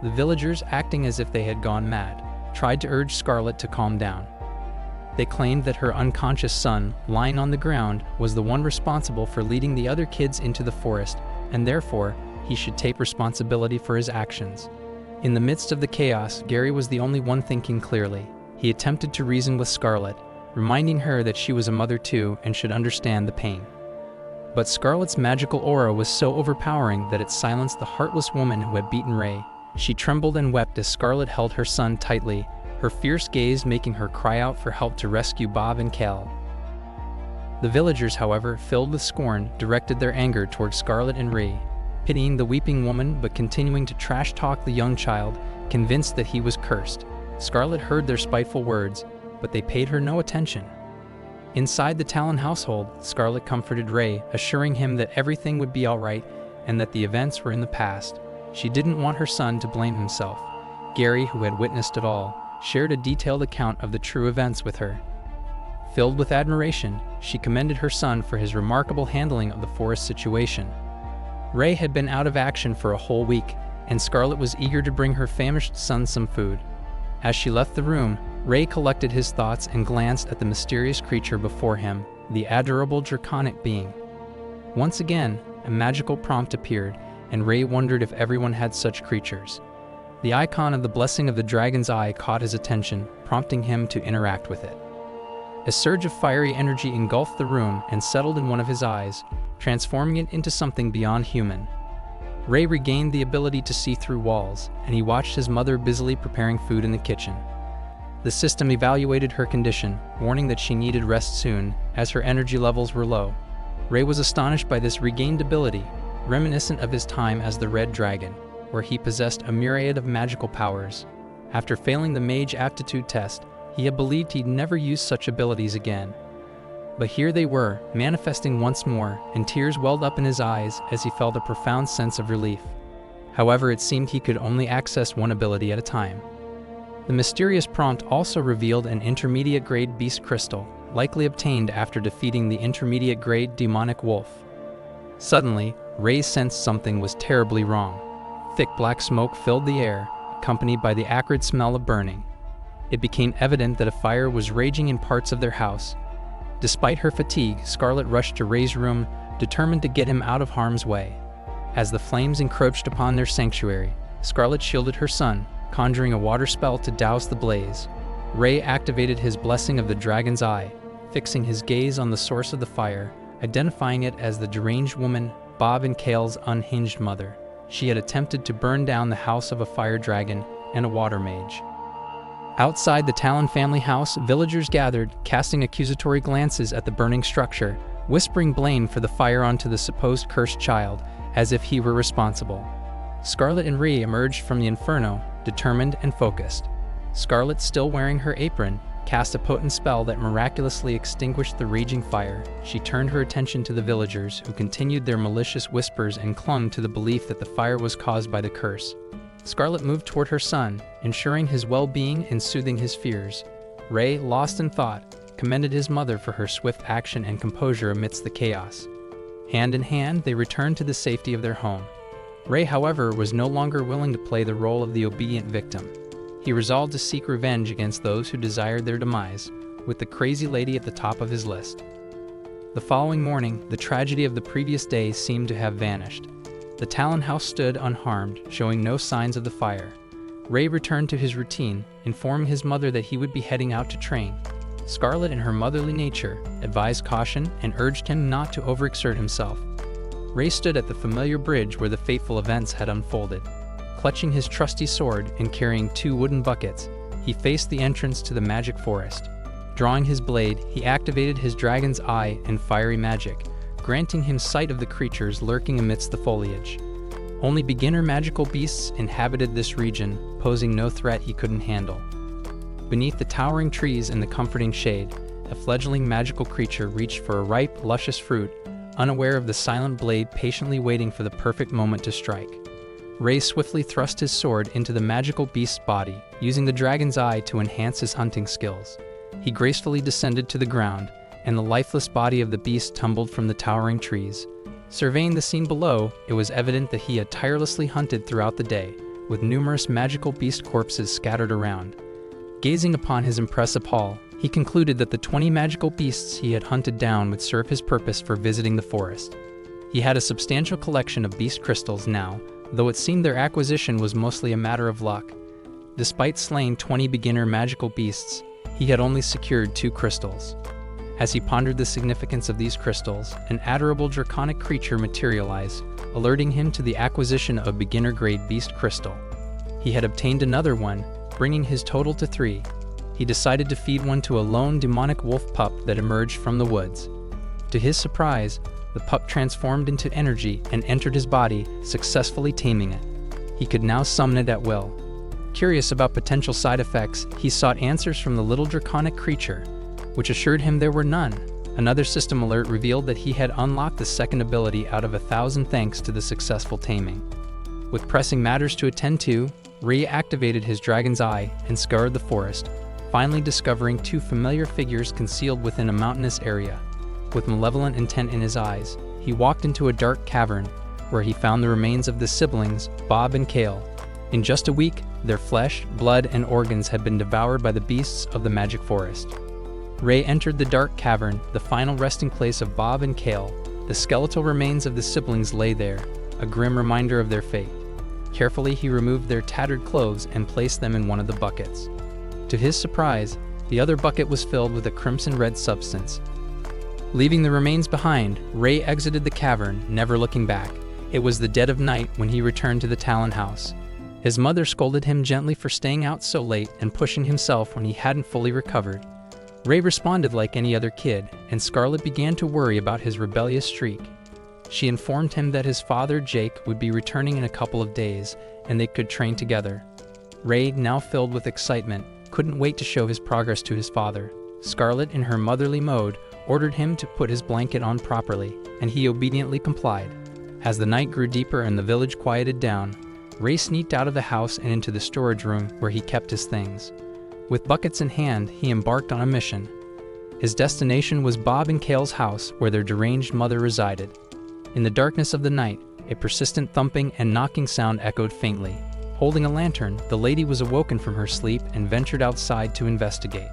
The villagers, acting as if they had gone mad, tried to urge Scarlet to calm down. They claimed that her unconscious son, lying on the ground, was the one responsible for leading the other kids into the forest, and therefore, he should take responsibility for his actions. In the midst of the chaos, Gary was the only one thinking clearly. He attempted to reason with Scarlet, reminding her that she was a mother too and should understand the pain. But Scarlet's magical aura was so overpowering that it silenced the heartless woman who had beaten Ray. She trembled and wept as Scarlet held her son tightly, her fierce gaze making her cry out for help to rescue Bob and Cal. The villagers, however, filled with scorn, directed their anger toward Scarlet and Ray, pitying the weeping woman but continuing to trash-talk the young child, convinced that he was cursed. Scarlet heard their spiteful words, but they paid her no attention. Inside the Talon household, Scarlet comforted Ray, assuring him that everything would be all right and that the events were in the past. She didn't want her son to blame himself. Gary, who had witnessed it all, shared a detailed account of the true events with her. Filled with admiration, she commended her son for his remarkable handling of the forest situation. Ray had been out of action for a whole week, and Scarlet was eager to bring her famished son some food. As she left the room, Ray collected his thoughts and glanced at the mysterious creature before him, the adorable draconic being. Once again, a magical prompt appeared, and Ray wondered if everyone had such creatures. The icon of the blessing of the dragon's eye caught his attention, prompting him to interact with it. A surge of fiery energy engulfed the room and settled in one of his eyes, transforming it into something beyond human. Ray regained the ability to see through walls, and he watched his mother busily preparing food in the kitchen. The system evaluated her condition, warning that she needed rest soon, as her energy levels were low. Ray was astonished by this regained ability, reminiscent of his time as the Red Dragon, where he possessed a myriad of magical powers. After failing the mage aptitude test, he had believed he'd never use such abilities again. But here they were, manifesting once more, and tears welled up in his eyes as he felt a profound sense of relief. However, it seemed he could only access one ability at a time. The mysterious prompt also revealed an intermediate-grade beast crystal, likely obtained after defeating the intermediate-grade demonic wolf. Suddenly, Ray sensed something was terribly wrong. Thick black smoke filled the air, accompanied by the acrid smell of burning. It became evident that a fire was raging in parts of their house. Despite her fatigue, Scarlet rushed to Ray's room, determined to get him out of harm's way. As the flames encroached upon their sanctuary, Scarlet shielded her son, conjuring a water spell to douse the blaze. Ray activated his blessing of the dragon's eye, fixing his gaze on the source of the fire, identifying it as the deranged woman, Bob and Kale's unhinged mother. She had attempted to burn down the house of a fire dragon and a water mage. Outside the Talon family house, villagers gathered, casting accusatory glances at the burning structure, whispering blame for the fire onto the supposed cursed child, as if he were responsible. Scarlet and Ray emerged from the inferno, determined and focused. Scarlet, still wearing her apron, cast a potent spell that miraculously extinguished the raging fire. She turned her attention to the villagers, who continued their malicious whispers and clung to the belief that the fire was caused by the curse. Scarlet moved toward her son, ensuring his well-being and soothing his fears. Ray, lost in thought, commended his mother for her swift action and composure amidst the chaos. Hand in hand, they returned to the safety of their home. Ray, however, was no longer willing to play the role of the obedient victim. He resolved to seek revenge against those who desired their demise, with the crazy lady at the top of his list. The following morning, the tragedy of the previous day seemed to have vanished. The Talon house stood unharmed, showing no signs of the fire. Ray returned to his routine, informing his mother that he would be heading out to train. Scarlet, in her motherly nature, advised caution and urged him not to overexert himself. Ray stood at the familiar bridge where the fateful events had unfolded. Clutching his trusty sword and carrying 2 wooden buckets, he faced the entrance to the magic forest. Drawing his blade, he activated his dragon's eye and fiery magic, granting him sight of the creatures lurking amidst the foliage. Only beginner magical beasts inhabited this region, posing no threat he couldn't handle. Beneath the towering trees in the comforting shade, a fledgling magical creature reached for a ripe, luscious fruit, unaware of the silent blade patiently waiting for the perfect moment to strike. Ray swiftly thrust his sword into the magical beast's body, using the dragon's eye to enhance his hunting skills. He gracefully descended to the ground, and the lifeless body of the beast tumbled from the towering trees. Surveying the scene below, it was evident that he had tirelessly hunted throughout the day, with numerous magical beast corpses scattered around. Gazing upon his impressive haul, he concluded that the 20 magical beasts he had hunted down would serve his purpose for visiting the forest. He had a substantial collection of beast crystals now, though it seemed their acquisition was mostly a matter of luck. Despite slaying 20 beginner magical beasts, he had only secured 2 crystals. As he pondered the significance of these crystals, an adorable draconic creature materialized, alerting him to the acquisition of a beginner-grade beast crystal. He had obtained another one, bringing his total to 3. He decided to feed one to a lone demonic wolf pup that emerged from the woods. To his surprise, the pup transformed into energy and entered his body, successfully taming it. He could now summon it at will. Curious about potential side effects, he sought answers from the little draconic creature, which assured him there were none. Another system alert revealed that he had unlocked the second ability out of 1,000 thanks to the successful taming. With pressing matters to attend to, Rei activated his dragon's eye and scoured the forest, finally discovering two familiar figures concealed within a mountainous area. With malevolent intent in his eyes, he walked into a dark cavern, where he found the remains of the siblings, Bob and Kale. In just a week, their flesh, blood, and organs had been devoured by the beasts of the magic forest. Rei entered the dark cavern, the final resting place of Bob and Kale. The skeletal remains of the siblings lay there, a grim reminder of their fate. Carefully, he removed their tattered clothes and placed them in one of the buckets. To his surprise, the other bucket was filled with a crimson-red substance. Leaving the remains behind, Rei exited the cavern, never looking back. It was the dead of night when he returned to the Talon house. His mother scolded him gently for staying out so late and pushing himself when he hadn't fully recovered. Rei responded like any other kid, and Scarlet began to worry about his rebellious streak. She informed him that his father, Jake, would be returning in a couple of days, and they could train together. Rei, now filled with excitement, couldn't wait to show his progress to his father. Scarlet, in her motherly mode, ordered him to put his blanket on properly, and he obediently complied. As the night grew deeper and the village quieted down, Rei sneaked out of the house and into the storage room where he kept his things. With buckets in hand, he embarked on a mission. His destination was Bob and Kale's house, where their deranged mother resided. In the darkness of the night, a persistent thumping and knocking sound echoed faintly. Holding a lantern, the lady was awoken from her sleep and ventured outside to investigate.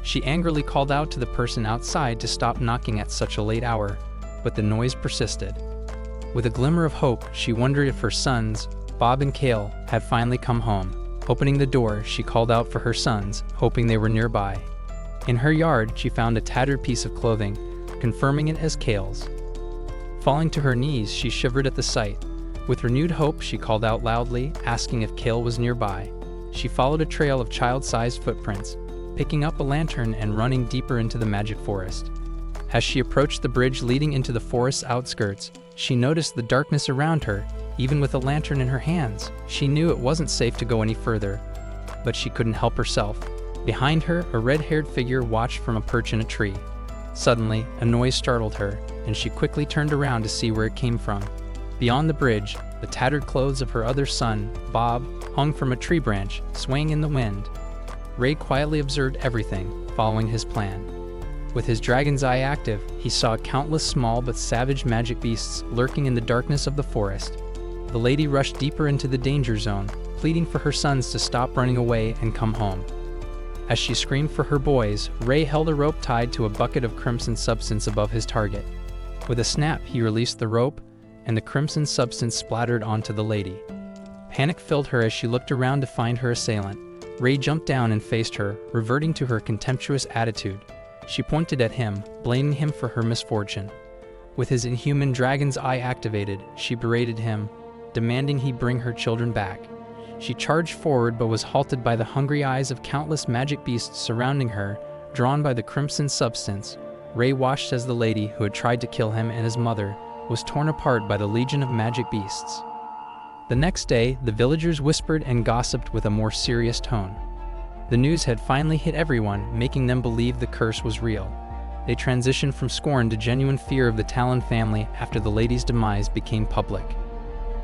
She angrily called out to the person outside to stop knocking at such a late hour, but the noise persisted. With a glimmer of hope, she wondered if her sons, Bob and Kale, had finally come home. Opening the door, she called out for her sons, hoping they were nearby. In her yard, she found a tattered piece of clothing, confirming it as Kale's. Falling to her knees, she shivered at the sight. With renewed hope, she called out loudly, asking if Kale was nearby. She followed a trail of child-sized footprints, picking up a lantern and running deeper into the magic forest. As she approached the bridge leading into the forest's outskirts, she noticed the darkness around her. Even with a lantern in her hands, she knew it wasn't safe to go any further, but she couldn't help herself. Behind her, a red-haired figure watched from a perch in a tree. Suddenly, a noise startled her, and she quickly turned around to see where it came from. Beyond the bridge, the tattered clothes of her other son, Bob, hung from a tree branch, swaying in the wind. Rei quietly observed everything, following his plan. With his dragon's eye active, he saw countless small but savage magic beasts lurking in the darkness of the forest. The lady rushed deeper into the danger zone, pleading for her sons to stop running away and come home. As she screamed for her boys, Rei held a rope tied to a bucket of crimson substance above his target. With a snap, he released the rope, and the crimson substance splattered onto the lady. Panic filled her as she looked around to find her assailant. Rei jumped down and faced her, reverting to her contemptuous attitude. She pointed at him, blaming him for her misfortune. With his inhuman dragon's eye activated, she berated him, demanding he bring her children back. She charged forward but was halted by the hungry eyes of countless magic beasts surrounding her, drawn by the crimson substance. Rei watched as the lady who had tried to kill him and his mother was torn apart by the legion of magic beasts. The next day, the villagers whispered and gossiped with a more serious tone. The news had finally hit everyone, making them believe the curse was real. They transitioned from scorn to genuine fear of the Talon family after the lady's demise became public.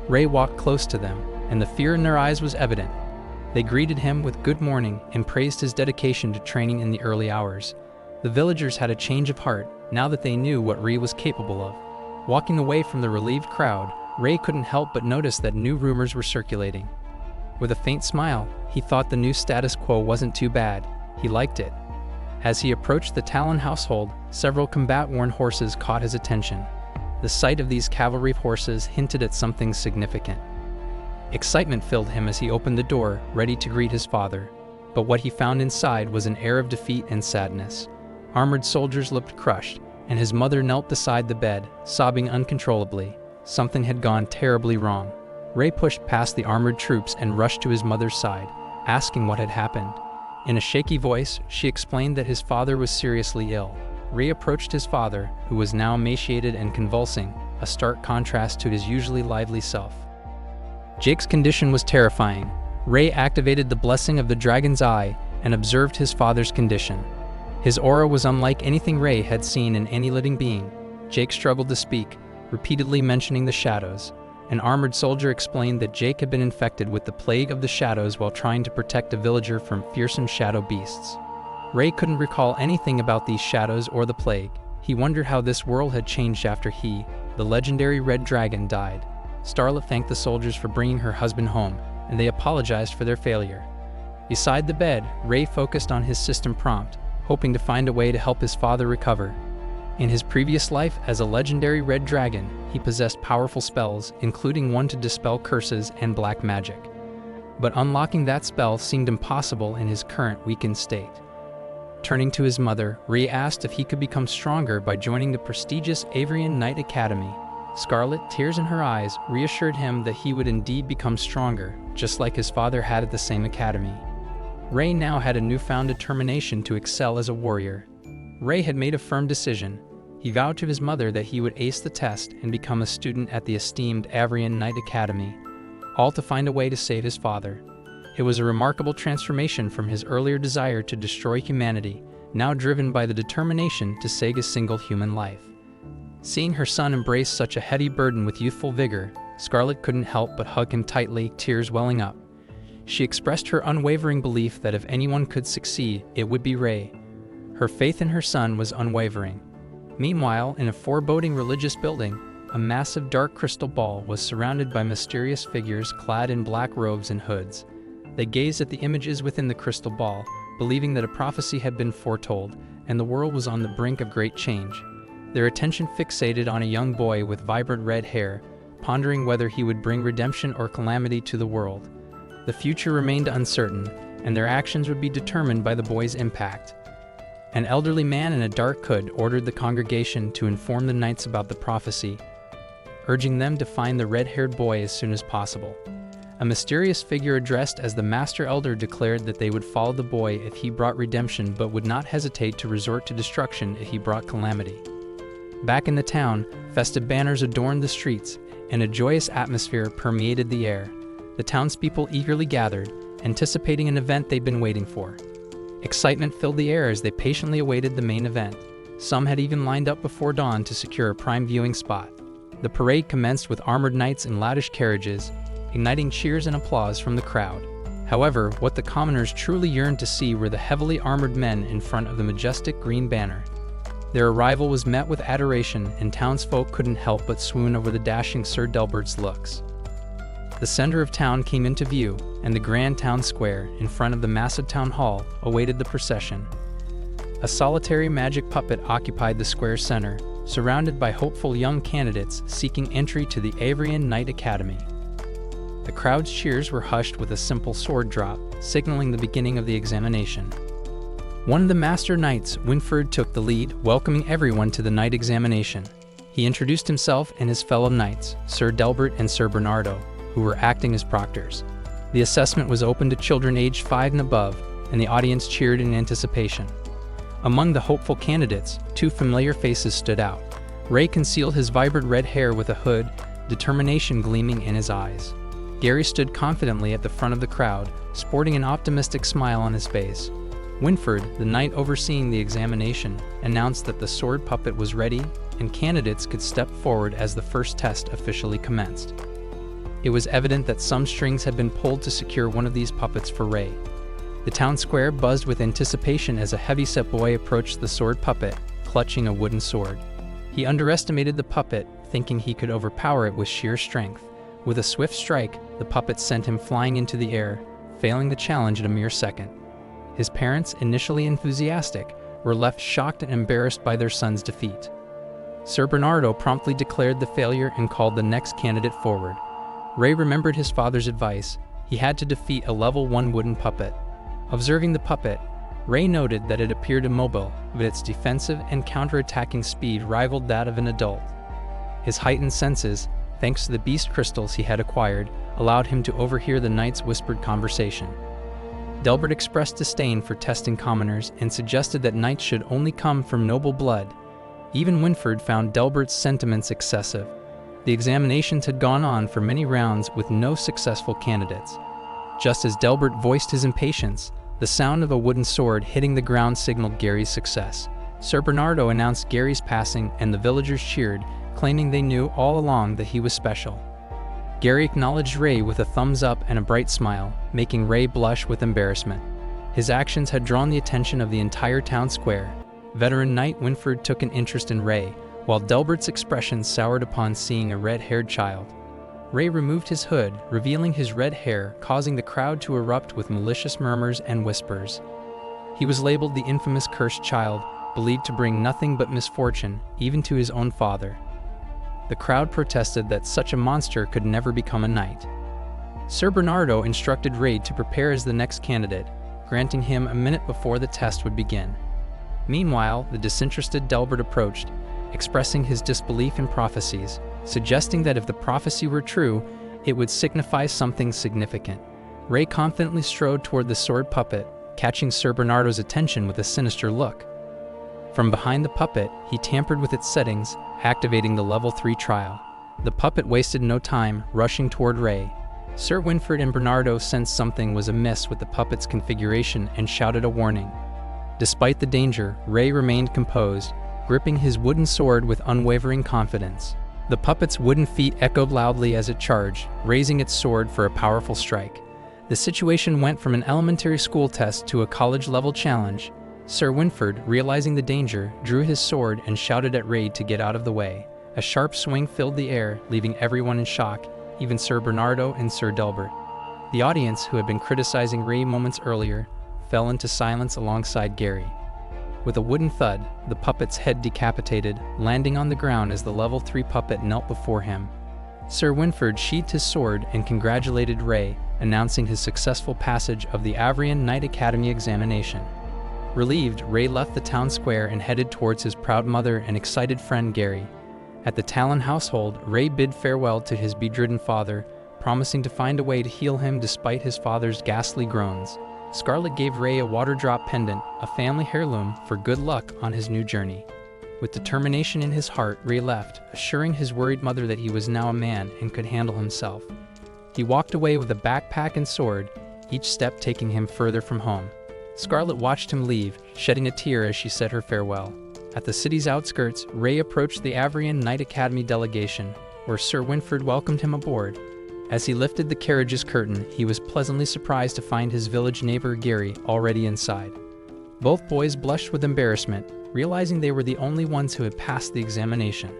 Rei walked close to them, and the fear in their eyes was evident. They greeted him with good morning and praised his dedication to training in the early hours. The villagers had a change of heart now that they knew what Rei was capable of. Walking away from the relieved crowd, Rei couldn't help but notice that new rumors were circulating. With a faint smile, he thought the new status quo wasn't too bad. He liked it. As he approached the Talon household, several combat-worn horses caught his attention. The sight of these cavalry horses hinted at something significant. Excitement filled him as he opened the door, ready to greet his father. But what he found inside was an air of defeat and sadness. Armored soldiers looked crushed, and his mother knelt beside the bed, sobbing uncontrollably. Something had gone terribly wrong. Rei pushed past the armored troops and rushed to his mother's side, asking what had happened. In a shaky voice, she explained that his father was seriously ill. Ray approached his father, who was now emaciated and convulsing, a stark contrast to his usually lively self. Jake's condition was terrifying. Ray activated the blessing of the dragon's eye and observed his father's condition. His aura was unlike anything Ray had seen in any living being. Jake struggled to speak, repeatedly mentioning the shadows. An armored soldier explained that Jake had been infected with the plague of the shadows while trying to protect a villager from fearsome shadow beasts. Ray couldn't recall anything about these shadows or the plague. He wondered how this world had changed after he, the legendary Red Dragon, died. Starlet thanked the soldiers for bringing her husband home, and they apologized for their failure. Beside the bed, Ray focused on his system prompt, hoping to find a way to help his father recover. In his previous life as a legendary Red Dragon, he possessed powerful spells, including one to dispel curses and black magic. But unlocking that spell seemed impossible in his current weakened state. Turning to his mother, Ray asked if he could become stronger by joining the prestigious Avrian Knight Academy. Scarlet, tears in her eyes, reassured him that he would indeed become stronger, just like his father had at the same academy. Ray now had a newfound determination to excel as a warrior. Ray had made a firm decision. He vowed to his mother that he would ace the test and become a student at the esteemed Avrian Knight Academy, all to find a way to save his father. It was a remarkable transformation from his earlier desire to destroy humanity, now driven by the determination to save a single human life. Seeing her son embrace such a heady burden with youthful vigor, Scarlet couldn't help but hug him tightly, tears welling up. She expressed her unwavering belief that if anyone could succeed, it would be Ray. Her faith in her son was unwavering. Meanwhile, in a foreboding religious building, a massive dark crystal ball was surrounded by mysterious figures clad in black robes and hoods. They gazed at the images within the crystal ball, believing that a prophecy had been foretold, and the world was on the brink of great change. Their attention fixated on a young boy with vibrant red hair, pondering whether he would bring redemption or calamity to the world. The future remained uncertain, and their actions would be determined by the boy's impact. An elderly man in a dark hood ordered the congregation to inform the knights about the prophecy, urging them to find the red-haired boy as soon as possible. A mysterious figure addressed as the Master Elder declared that they would follow the boy if he brought redemption but would not hesitate to resort to destruction if he brought calamity. Back in the town, festive banners adorned the streets, and a joyous atmosphere permeated the air. The townspeople eagerly gathered, anticipating an event they'd been waiting for. Excitement filled the air as they patiently awaited the main event. Some had even lined up before dawn to secure a prime viewing spot. The parade commenced with armored knights in loudish carriages, igniting cheers and applause from the crowd. However, what the commoners truly yearned to see were the heavily armored men in front of the majestic green banner. Their arrival was met with adoration, and townsfolk couldn't help but swoon over the dashing Sir Delbert's looks. The center of town came into view, and the grand town square, in front of the massive town hall, awaited the procession. A solitary magic puppet occupied the square's center, surrounded by hopeful young candidates seeking entry to the Avrian Knight Academy. The crowd's cheers were hushed with a simple sword drop, signaling the beginning of the examination. One of the master knights, Winford, took the lead, welcoming everyone to the night examination. He introduced himself and his fellow knights, Sir Delbert and Sir Bernardo, who were acting as proctors. The assessment was open to children aged 5 and above, and the audience cheered in anticipation. Among the hopeful candidates, 2 familiar faces stood out. Ray concealed his vibrant red hair with a hood, determination gleaming in his eyes. Gary stood confidently at the front of the crowd, sporting an optimistic smile on his face. Winford, the knight overseeing the examination, announced that the sword puppet was ready and candidates could step forward as the first test officially commenced. It was evident that some strings had been pulled to secure one of these puppets for Ray. The town square buzzed with anticipation as a heavyset boy approached the sword puppet, clutching a wooden sword. He underestimated the puppet, thinking he could overpower it with sheer strength. With a swift strike, the puppet sent him flying into the air, failing the challenge in a mere second. His parents, initially enthusiastic, were left shocked and embarrassed by their son's defeat. Sir Bernardo promptly declared the failure and called the next candidate forward. Ray remembered his father's advice. He had to defeat a level 1 wooden puppet. Observing the puppet, Ray noted that it appeared immobile, but its defensive and counterattacking speed rivaled that of an adult. His heightened senses, thanks to the beast crystals he had acquired, allowed him to overhear the knight's whispered conversation. Delbert expressed disdain for testing commoners and suggested that knights should only come from noble blood. Even Winford found Delbert's sentiments excessive. The examinations had gone on for many rounds with no successful candidates. Just as Delbert voiced his impatience, the sound of a wooden sword hitting the ground signaled Gary's success. Sir Bernardo announced Gary's passing and the villagers cheered, claiming they knew all along that he was special. Gary acknowledged Ray with a thumbs up and a bright smile, making Ray blush with embarrassment. His actions had drawn the attention of the entire town square. Veteran knight Winford took an interest in Ray, while Delbert's expression soured upon seeing a red-haired child. Ray removed his hood, revealing his red hair, causing the crowd to erupt with malicious murmurs and whispers. He was labeled the infamous cursed child, believed to bring nothing but misfortune, even to his own father. The crowd protested that such a monster could never become a knight. Sir Bernardo instructed Ray to prepare as the next candidate, granting him a minute before the test would begin. Meanwhile, the disinterested Delbert approached, expressing his disbelief in prophecies, suggesting that if the prophecy were true, it would signify something significant. Ray confidently strode toward the sword puppet, catching Sir Bernardo's attention with a sinister look. From behind the puppet, he tampered with its settings, activating the level 3 trial. The puppet wasted no time, rushing toward Ray. Sir Winford and Bernardo sensed something was amiss with the puppet's configuration and shouted a warning. Despite the danger, Ray remained composed, gripping his wooden sword with unwavering confidence. The puppet's wooden feet echoed loudly as it charged, raising its sword for a powerful strike. The situation went from an elementary school test to a college-level challenge. Sir Winford, realizing the danger, drew his sword and shouted at Ray to get out of the way. A sharp swing filled the air, leaving everyone in shock, even Sir Bernardo and Sir Delbert. The audience, who had been criticizing Ray moments earlier, fell into silence alongside Gary. With a wooden thud, the puppet's head decapitated, landing on the ground as the level 3 puppet knelt before him. Sir Winford sheathed his sword and congratulated Ray, announcing his successful passage of the Avrian Knight Academy examination. Relieved, Ray left the town square and headed towards his proud mother and excited friend Gary. At the Talon household, Ray bid farewell to his bedridden father, promising to find a way to heal him despite his father's ghastly groans. Scarlet gave Ray a water drop pendant, a family heirloom, for good luck on his new journey. With determination in his heart, Ray left, assuring his worried mother that he was now a man and could handle himself. He walked away with a backpack and sword, each step taking him further from home. Scarlet watched him leave, shedding a tear as she said her farewell. At the city's outskirts, Ray approached the Avrian Knight Academy delegation, where Sir Winford welcomed him aboard. As he lifted the carriage's curtain, he was pleasantly surprised to find his village neighbor Gary already inside. Both boys blushed with embarrassment, realizing they were the only ones who had passed the examination.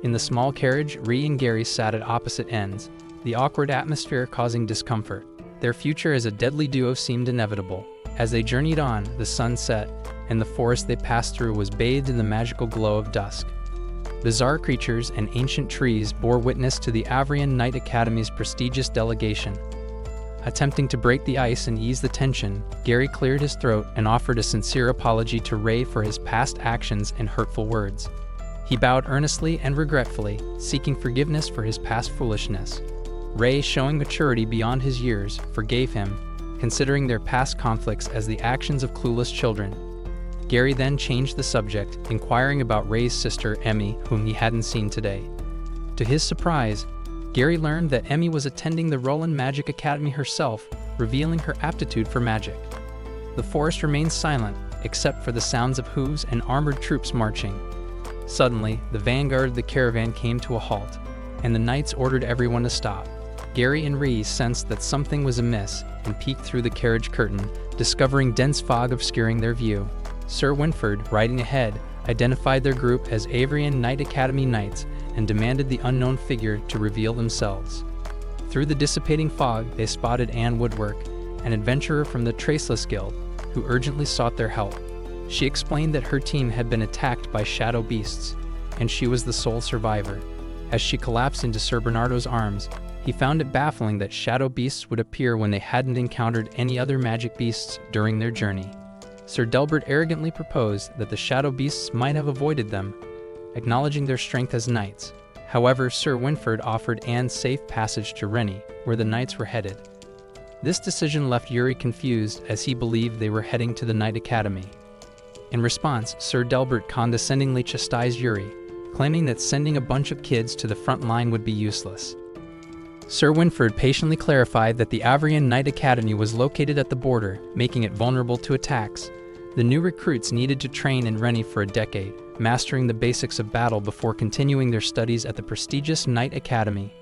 In the small carriage, Ray and Gary sat at opposite ends, the awkward atmosphere causing discomfort. Their future as a deadly duo seemed inevitable. As they journeyed on, the sun set, and the forest they passed through was bathed in the magical glow of dusk. Bizarre creatures and ancient trees bore witness to the Avrian Knight Academy's prestigious delegation. Attempting to break the ice and ease the tension, Gary cleared his throat and offered a sincere apology to Ray for his past actions and hurtful words. He bowed earnestly and regretfully, seeking forgiveness for his past foolishness. Ray, showing maturity beyond his years, forgave him, considering their past conflicts as the actions of clueless children. Gary then changed the subject, inquiring about Ray's sister, Emmy, whom he hadn't seen today. To his surprise, Gary learned that Emmy was attending the Roland Magic Academy herself, revealing her aptitude for magic. The forest remained silent, except for the sounds of hooves and armored troops marching. Suddenly, the vanguard of the caravan came to a halt, and the knights ordered everyone to stop. Gary and Ray sensed that something was amiss and peeked through the carriage curtain, discovering dense fog obscuring their view. Sir Winford, riding ahead, identified their group as Avrian Knight Academy Knights and demanded the unknown figure to reveal themselves. Through the dissipating fog, they spotted Anne Woodwork, an adventurer from the Traceless Guild, who urgently sought their help. She explained that her team had been attacked by shadow beasts, and she was the sole survivor. As she collapsed into Sir Bernardo's arms, he found it baffling that shadow beasts would appear when they hadn't encountered any other magic beasts during their journey. Sir Delbert arrogantly proposed that the shadow beasts might have avoided them, acknowledging their strength as knights. However, Sir Winford offered Anne safe passage to Rennie, where the knights were headed. This decision left Yuri confused as he believed they were heading to the Knight Academy. In response, Sir Delbert condescendingly chastised Yuri, claiming that sending a bunch of kids to the front line would be useless. Sir Winford patiently clarified that the Avrian Knight Academy was located at the border, making it vulnerable to attacks. The new recruits needed to train in Rennie for a decade, mastering the basics of battle before continuing their studies at the prestigious Knight Academy.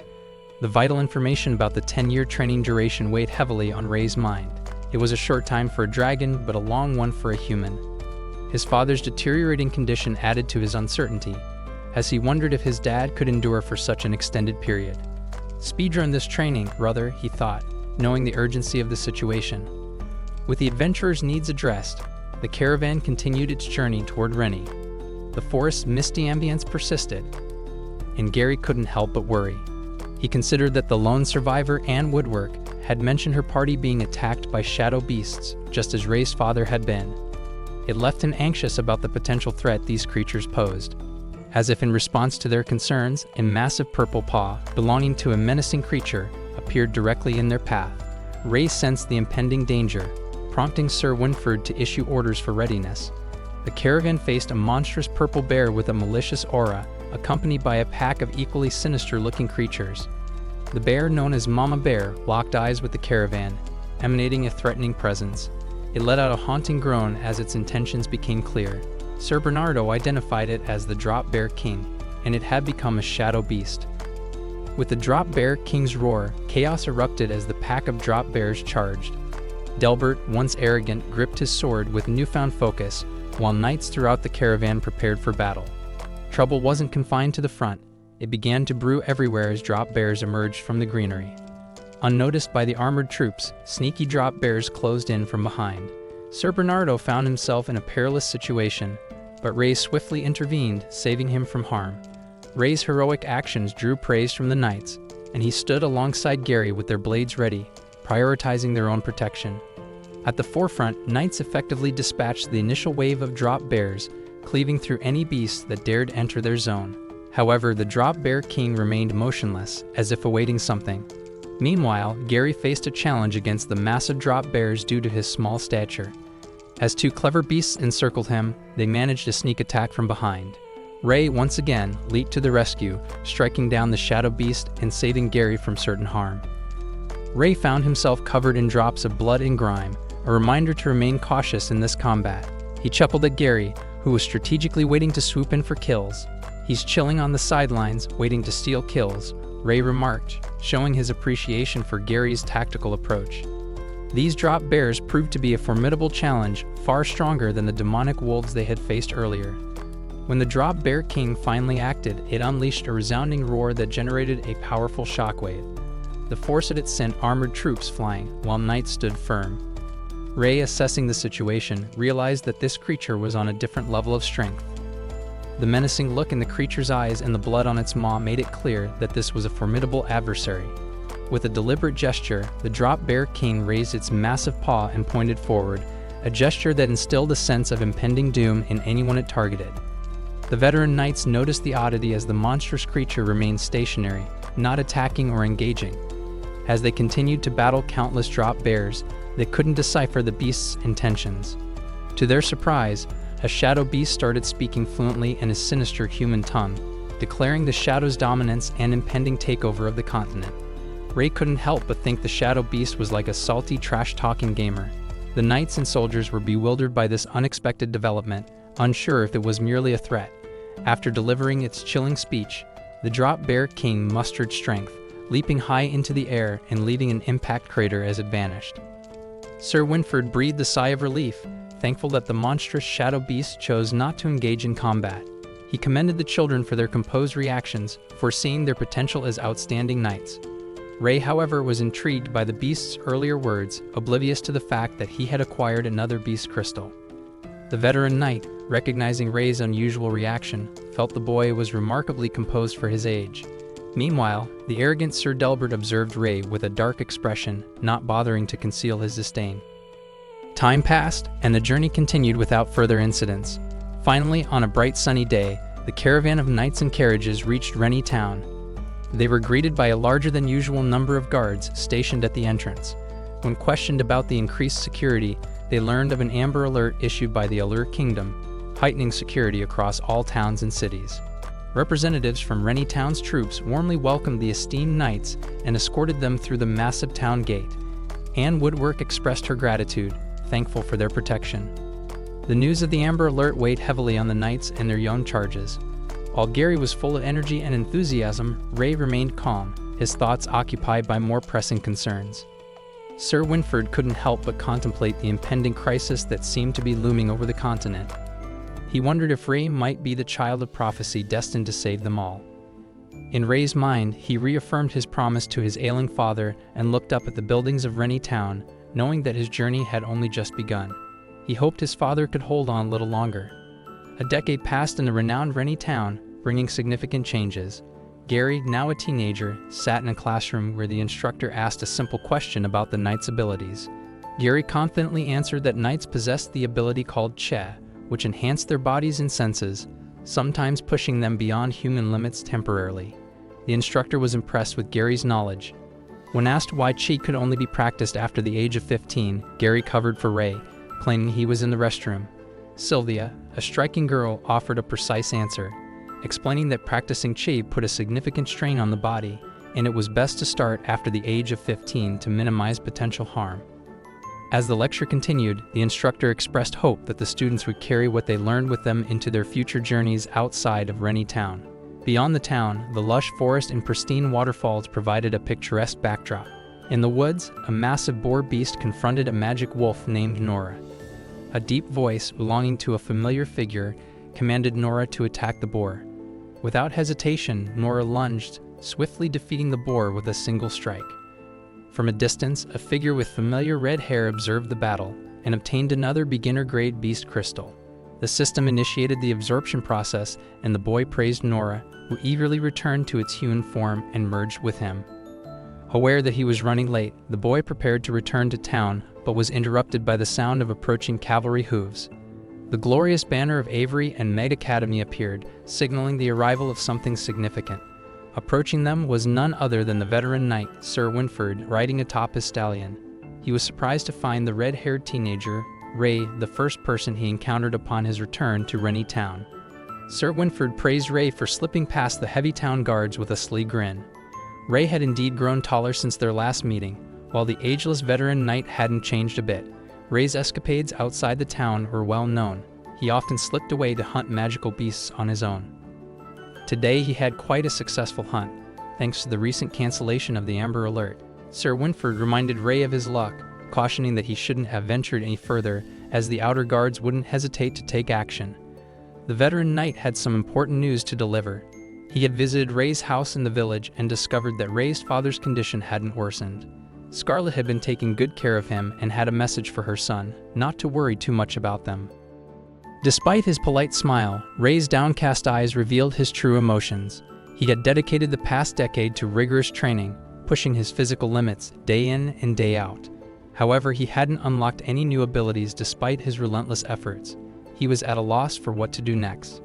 The vital information about the 10-year training duration weighed heavily on Ray's mind. It was a short time for a dragon, but a long one for a human. His father's deteriorating condition added to his uncertainty, as he wondered if his dad could endure for such an extended period. Speedrun this training, brother, he thought, knowing the urgency of the situation. With the adventurers' needs addressed, the caravan continued its journey toward Rennie. The forest's misty ambience persisted, and Gary couldn't help but worry. He considered that the lone survivor, Anne Woodwork, had mentioned her party being attacked by shadow beasts, just as Ray's father had been. It left him anxious about the potential threat these creatures posed. As if in response to their concerns, a massive purple paw, belonging to a menacing creature, appeared directly in their path. Ray sensed the impending danger, prompting Sir Winford to issue orders for readiness. The caravan faced a monstrous purple bear with a malicious aura, accompanied by a pack of equally sinister-looking creatures. The bear, known as Mama Bear, locked eyes with the caravan, emanating a threatening presence. It let out a haunting groan as its intentions became clear. Sir Bernardo identified it as the Drop Bear King, and it had become a shadow beast. With the Drop Bear King's roar, chaos erupted as the pack of drop bears charged. Delbert, once arrogant, gripped his sword with newfound focus, while knights throughout the caravan prepared for battle. Trouble wasn't confined to the front. It began to brew everywhere as drop bears emerged from the greenery. Unnoticed by the armored troops, sneaky drop bears closed in from behind. Sir Bernardo found himself in a perilous situation, but Ray swiftly intervened, saving him from harm. Ray's heroic actions drew praise from the knights, and he stood alongside Gary with their blades ready, prioritizing their own protection. At the forefront, knights effectively dispatched the initial wave of drop bears, cleaving through any beast that dared enter their zone. However, the Drop Bear King remained motionless, as if awaiting something. Meanwhile, Gary faced a challenge against the massive drop bears due to his small stature. As two clever beasts encircled him, they managed a sneak attack from behind. Ray, once again, leaped to the rescue, striking down the shadow beast and saving Gary from certain harm. Ray found himself covered in drops of blood and grime, a reminder to remain cautious in this combat. He chuckled at Gary, who was strategically waiting to swoop in for kills. "He's chilling on the sidelines, waiting to steal kills," Ray remarked, showing his appreciation for Gary's tactical approach. These drop bears proved to be a formidable challenge, far stronger than the demonic wolves they had faced earlier. When the Drop Bear King finally acted, it unleashed a resounding roar that generated a powerful shockwave. The force at it sent armored troops flying, while knights stood firm. Ray, assessing the situation, realized that this creature was on a different level of strength. The menacing look in the creature's eyes and the blood on its maw made it clear that this was a formidable adversary. With a deliberate gesture, the Drop Bear King raised its massive paw and pointed forward, a gesture that instilled a sense of impending doom in anyone it targeted. The veteran knights noticed the oddity as the monstrous creature remained stationary, not attacking or engaging. As they continued to battle countless drop bears, they couldn't decipher the beast's intentions. To their surprise, a shadow beast started speaking fluently in a sinister human tongue, declaring the shadow's dominance and impending takeover of the continent. Ray couldn't help but think the shadow beast was like a salty, trash-talking gamer. The knights and soldiers were bewildered by this unexpected development, unsure if it was merely a threat. After delivering its chilling speech, the Drop Bear King mustered strength, leaping high into the air and leaving an impact crater as it vanished. Sir Winford breathed a sigh of relief, thankful that the monstrous shadow beast chose not to engage in combat. He commended the children for their composed reactions, foreseeing their potential as outstanding knights. Ray, however, was intrigued by the beast's earlier words, oblivious to the fact that he had acquired another beast crystal. The veteran knight, recognizing Ray's unusual reaction, felt the boy was remarkably composed for his age. Meanwhile, the arrogant Sir Delbert observed Ray with a dark expression, not bothering to conceal his disdain. Time passed, and the journey continued without further incidents. Finally, on a bright sunny day, the caravan of knights and carriages reached Rennie town. They were greeted by a larger-than-usual number of guards stationed at the entrance. When questioned about the increased security, they learned of an Amber Alert issued by the Allure Kingdom, heightening security across all towns and cities. Representatives from Rennie Town's troops warmly welcomed the esteemed knights and escorted them through the massive town gate. Anne Woodwork expressed her gratitude, thankful for their protection. The news of the Amber Alert weighed heavily on the knights and their young charges. While Gary was full of energy and enthusiasm, Ray remained calm, his thoughts occupied by more pressing concerns. Sir Winford couldn't help but contemplate the impending crisis that seemed to be looming over the continent. He wondered if Ray might be the child of prophecy destined to save them all. In Ray's mind, he reaffirmed his promise to his ailing father and looked up at the buildings of Rennie Town, knowing that his journey had only just begun. He hoped his father could hold on a little longer. A decade passed in the renowned Rennie Town, bringing significant changes. Gary, now a teenager, sat in a classroom where the instructor asked a simple question about the knight's abilities. Gary confidently answered that knights possessed the ability called Che, which enhanced their bodies and senses, sometimes pushing them beyond human limits temporarily. The instructor was impressed with Gary's knowledge. When asked why Chi could only be practiced after the age of 15, Gary covered for Ray, claiming he was in the restroom. Sylvia, a striking girl, offered a precise answer, explaining that practicing Chi put a significant strain on the body, and it was best to start after the age of 15 to minimize potential harm. As the lecture continued, the instructor expressed hope that the students would carry what they learned with them into their future journeys outside of Rennie Town. Beyond the town, the lush forest and pristine waterfalls provided a picturesque backdrop. In the woods, a massive boar beast confronted a magic wolf named Nora. A deep voice, belonging to a familiar figure, commanded Nora to attack the boar. Without hesitation, Nora lunged, swiftly defeating the boar with a single strike. From a distance, a figure with familiar red hair observed the battle and obtained another beginner-grade beast crystal. The system initiated the absorption process, and the boy praised Nora, who eagerly returned to its human form and merged with him. Aware that he was running late, the boy prepared to return to town, but was interrupted by the sound of approaching cavalry hooves. The glorious banner of Avery and Meg Academy appeared, signaling the arrival of something significant. Approaching them was none other than the veteran knight, Sir Winford, riding atop his stallion. He was surprised to find the red-haired teenager, Ray, the first person he encountered upon his return to Rennie Town. Sir Winford praised Ray for slipping past the heavy town guards with a sly grin. Ray had indeed grown taller since their last meeting, while the ageless veteran knight hadn't changed a bit. Ray's escapades outside the town were well known. He often slipped away to hunt magical beasts on his own. Today he had quite a successful hunt, thanks to the recent cancellation of the Amber Alert. Sir Winford reminded Ray of his luck, cautioning that he shouldn't have ventured any further, as the outer guards wouldn't hesitate to take action. The veteran knight had some important news to deliver. He had visited Ray's house in the village and discovered that Ray's father's condition hadn't worsened. Scarlet had been taking good care of him and had a message for her son, not to worry too much about them. Despite his polite smile, Ray's downcast eyes revealed his true emotions. He had dedicated the past decade to rigorous training, pushing his physical limits day in and day out. However, he hadn't unlocked any new abilities despite his relentless efforts. He was at a loss for what to do next.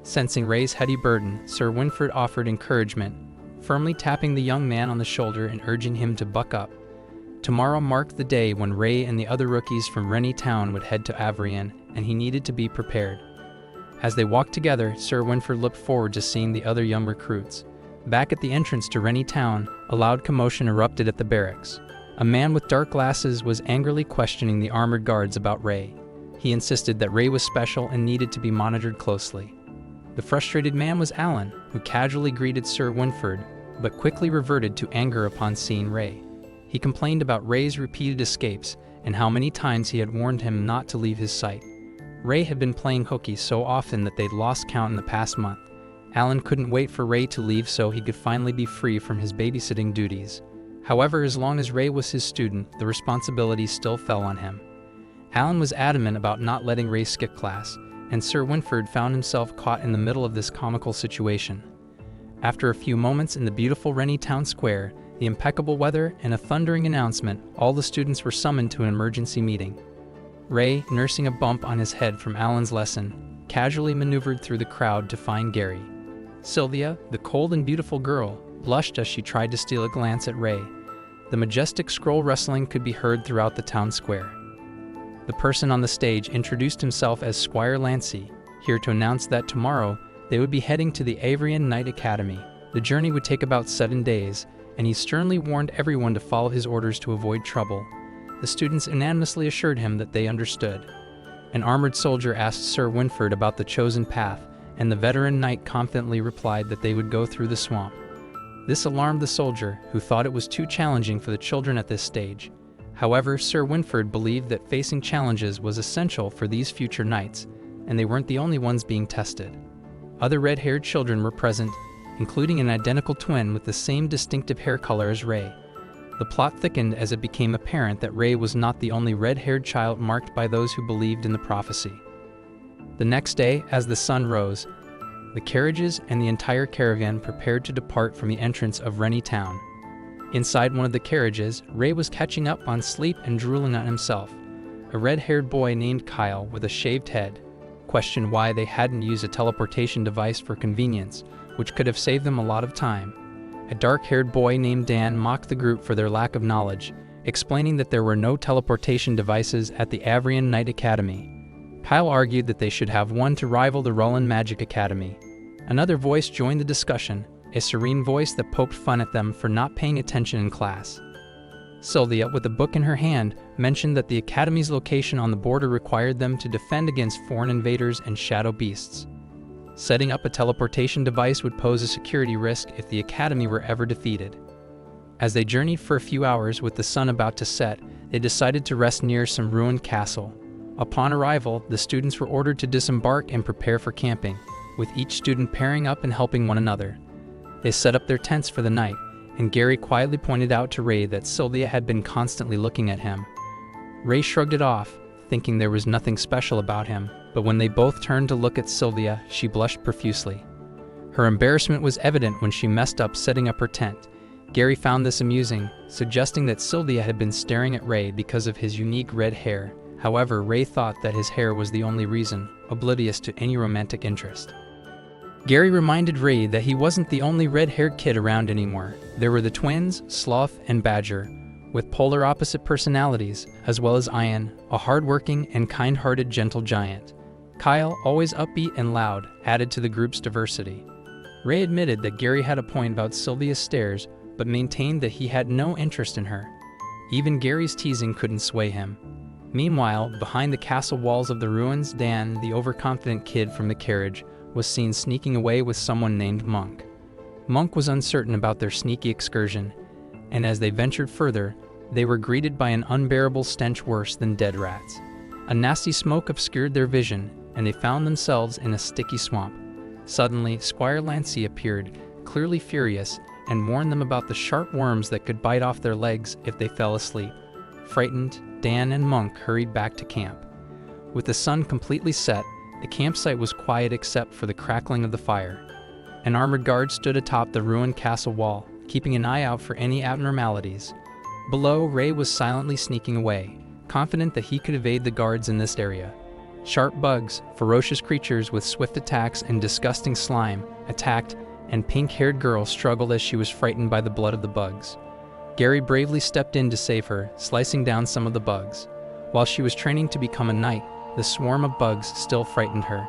Sensing Ray's heady burden, Sir Winford offered encouragement, firmly tapping the young man on the shoulder and urging him to buck up. Tomorrow marked the day when Ray and the other rookies from Rennie Town would head to Avrian, and he needed to be prepared. As they walked together, Sir Winford looked forward to seeing the other young recruits. Back at the entrance to Rennie Town, a loud commotion erupted at the barracks. A man with dark glasses was angrily questioning the armored guards about Ray. He insisted that Ray was special and needed to be monitored closely. The frustrated man was Alan, who casually greeted Sir Winford, but quickly reverted to anger upon seeing Ray. He complained about Ray's repeated escapes and how many times he had warned him not to leave his sight. Ray had been playing hooky so often that they'd lost count in the past month. Alan couldn't wait for Ray to leave so he could finally be free from his babysitting duties. However, as long as Ray was his student, the responsibility still fell on him. Alan was adamant about not letting Ray skip class, and Sir Winford found himself caught in the middle of this comical situation. After a few moments in the beautiful Rennie Town Square, the impeccable weather, and a thundering announcement, all the students were summoned to an emergency meeting. Ray, nursing a bump on his head from Alan's lesson, casually maneuvered through the crowd to find Gary. Sylvia, the cold and beautiful girl, blushed as she tried to steal a glance at Ray. the majestic scroll rustling could be heard throughout the town square. The person on the stage introduced himself as Squire Lancey, here to announce that tomorrow they would be heading to the Avrian Knight Academy. The journey would take about 7 days, and he sternly warned everyone to follow his orders to avoid trouble. The students unanimously assured him that they understood. An armored soldier asked Sir Winford about the chosen path, and the veteran knight confidently replied that they would go through the swamp. This alarmed the soldier, who thought it was too challenging for the children at this stage. However, Sir Winford believed that facing challenges was essential for these future knights, and they weren't the only ones being tested. Other red-haired children were present, including an identical twin with the same distinctive hair color as Rey. The plot thickened as it became apparent that Rey was not the only red-haired child marked by those who believed in the prophecy. The next day, as the sun rose, the carriages and the entire caravan prepared to depart from the entrance of Rennie Town. Inside one of the carriages, Rey was catching up on sleep and drooling on himself. A red-haired boy named Kyle, with a shaved head, questioned why they hadn't used a teleportation device for convenience, which could have saved them a lot of time. A dark-haired boy named Dan mocked the group for their lack of knowledge, explaining that there were no teleportation devices at the Avrian Knight Academy. Kyle argued that they should have one to rival the Roland Magic Academy. Another voice joined the discussion, a serene voice that poked fun at them for not paying attention in class. Sylvia, with a book in her hand, mentioned that the Academy's location on the border required them to defend against foreign invaders and shadow beasts. Setting up a teleportation device would pose a security risk if the Academy were ever defeated. As they journeyed for a few hours with the sun about to set, they decided to rest near some ruined castle. Upon arrival, the students were ordered to disembark and prepare for camping, with each student pairing up and helping one another. They set up their tents for the night, and Gary quietly pointed out to Rey that Sylvia had been constantly looking at him. Rey shrugged it off, thinking there was nothing special about him, but when they both turned to look at Sylvia, she blushed profusely. Her embarrassment was evident when she messed up setting up her tent. Gary found this amusing, suggesting that Sylvia had been staring at Rey because of his unique red hair. However, Rey thought that his hair was the only reason, oblivious to any romantic interest. Gary reminded Rey that he wasn't the only red-haired kid around anymore. There were the twins, Sloth and Badger, with polar opposite personalities, as well as Ian, a hard-working and kind-hearted gentle giant. Kyle, always upbeat and loud, added to the group's diversity. Rey admitted that Gary had a point about Sylvia's stares, but maintained that he had no interest in her. Even Gary's teasing couldn't sway him. Meanwhile, behind the castle walls of the ruins, Dan, the overconfident kid from the carriage, was seen sneaking away with someone named Monk. Monk was uncertain about their sneaky excursion, and as they ventured further, they were greeted by an unbearable stench worse than dead rats. A nasty smoke obscured their vision, and they found themselves in a sticky swamp. Suddenly, Squire Lancey appeared, clearly furious, and warned them about the sharp worms that could bite off their legs if they fell asleep. Frightened, Dan and Monk hurried back to camp. With the sun completely set, the campsite was quiet except for the crackling of the fire. An armored guard stood atop the ruined castle wall, keeping an eye out for any abnormalities. Below, Rey was silently sneaking away, confident that he could evade the guards in this area. Sharp bugs, ferocious creatures with swift attacks and disgusting slime, attacked, and pink-haired girl struggled as she was frightened by the blood of the bugs. Gary bravely stepped in to save her, slicing down some of the bugs. While she was training to become a knight, the swarm of bugs still frightened her.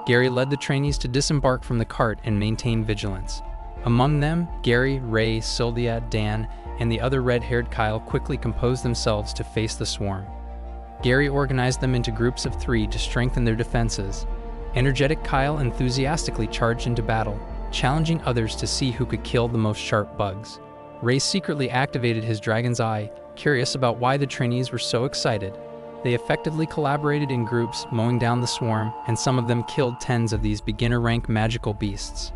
Gary led the trainees to disembark from the cart and maintain vigilance. Among them, Gary, Rey, Sylvia, Dan, and the other red-haired Kyle quickly composed themselves to face the swarm. Gary organized them into groups of 3 to strengthen their defenses. Energetic Kyle enthusiastically charged into battle, challenging others to see who could kill the most sharp bugs. Rey secretly activated his dragon's eye, curious about why the trainees were so excited. They effectively collaborated in groups, mowing down the swarm, and some of them killed tens of these beginner-rank magical beasts.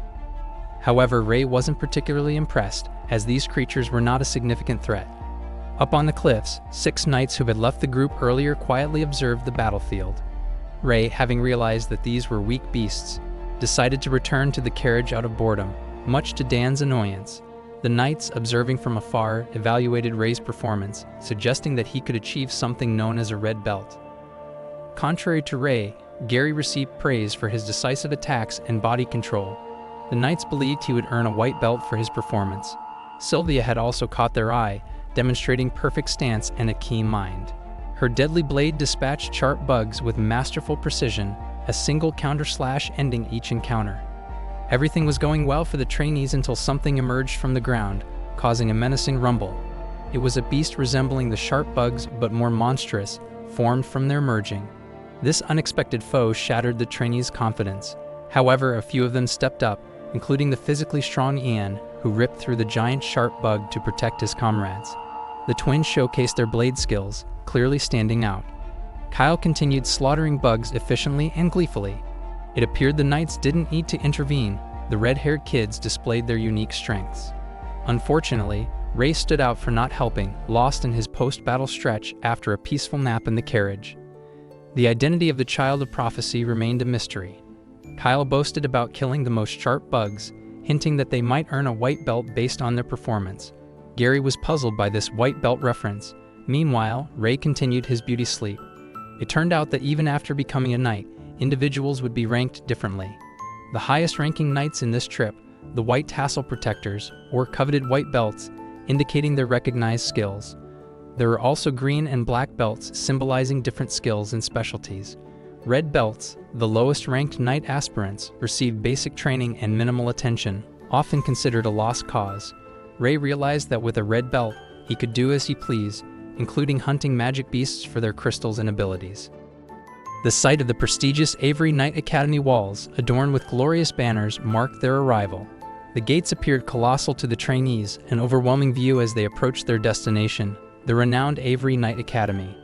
However, Rey wasn't particularly impressed, as these creatures were not a significant threat. Up on the cliffs, 6 knights who had left the group earlier quietly observed the battlefield. Rey, having realized that these were weak beasts, decided to return to the carriage out of boredom, much to Dan's annoyance. The knights, observing from afar, evaluated Rey's performance, suggesting that he could achieve something known as a red belt. Contrary to Rey, Gary received praise for his decisive attacks and body control. The knights believed he would earn a white belt for his performance. Sylvia had also caught their eye, demonstrating perfect stance and a keen mind. Her deadly blade dispatched sharp bugs with masterful precision, a single counter-slash ending each encounter. Everything was going well for the trainees until something emerged from the ground, causing a menacing rumble. It was a beast resembling the sharp bugs but more monstrous, formed from their merging. This unexpected foe shattered the trainees' confidence. However, a few of them stepped up, including the physically strong Ian, who ripped through the giant sharp bug to protect his comrades. The twins showcased their blade skills, clearly standing out. Kyle continued slaughtering bugs efficiently and gleefully. It appeared the knights didn't need to intervene. The red-haired kids displayed their unique strengths. Unfortunately, Ray stood out for not helping, lost in his post-battle stretch after a peaceful nap in the carriage. The identity of the child of prophecy remained a mystery. Kyle boasted about killing the most sharp bugs, hinting that they might earn a white belt based on their performance. Gary was puzzled by this white belt reference. Meanwhile, Ray continued his beauty sleep. It turned out that even after becoming a knight, individuals would be ranked differently. The highest-ranking knights in this trip, the white tassel protectors, or coveted white belts, indicating their recognized skills. There were also green and black belts symbolizing different skills and specialties. Red belts, the lowest-ranked knight aspirants, received basic training and minimal attention, often considered a lost cause. Ray realized that with a red belt, he could do as he pleased, including hunting magic beasts for their crystals and abilities. The sight of the prestigious Avery Knight Academy walls, adorned with glorious banners, marked their arrival. The gates appeared colossal to the trainees, an overwhelming view as they approached their destination, the renowned Avery Knight Academy.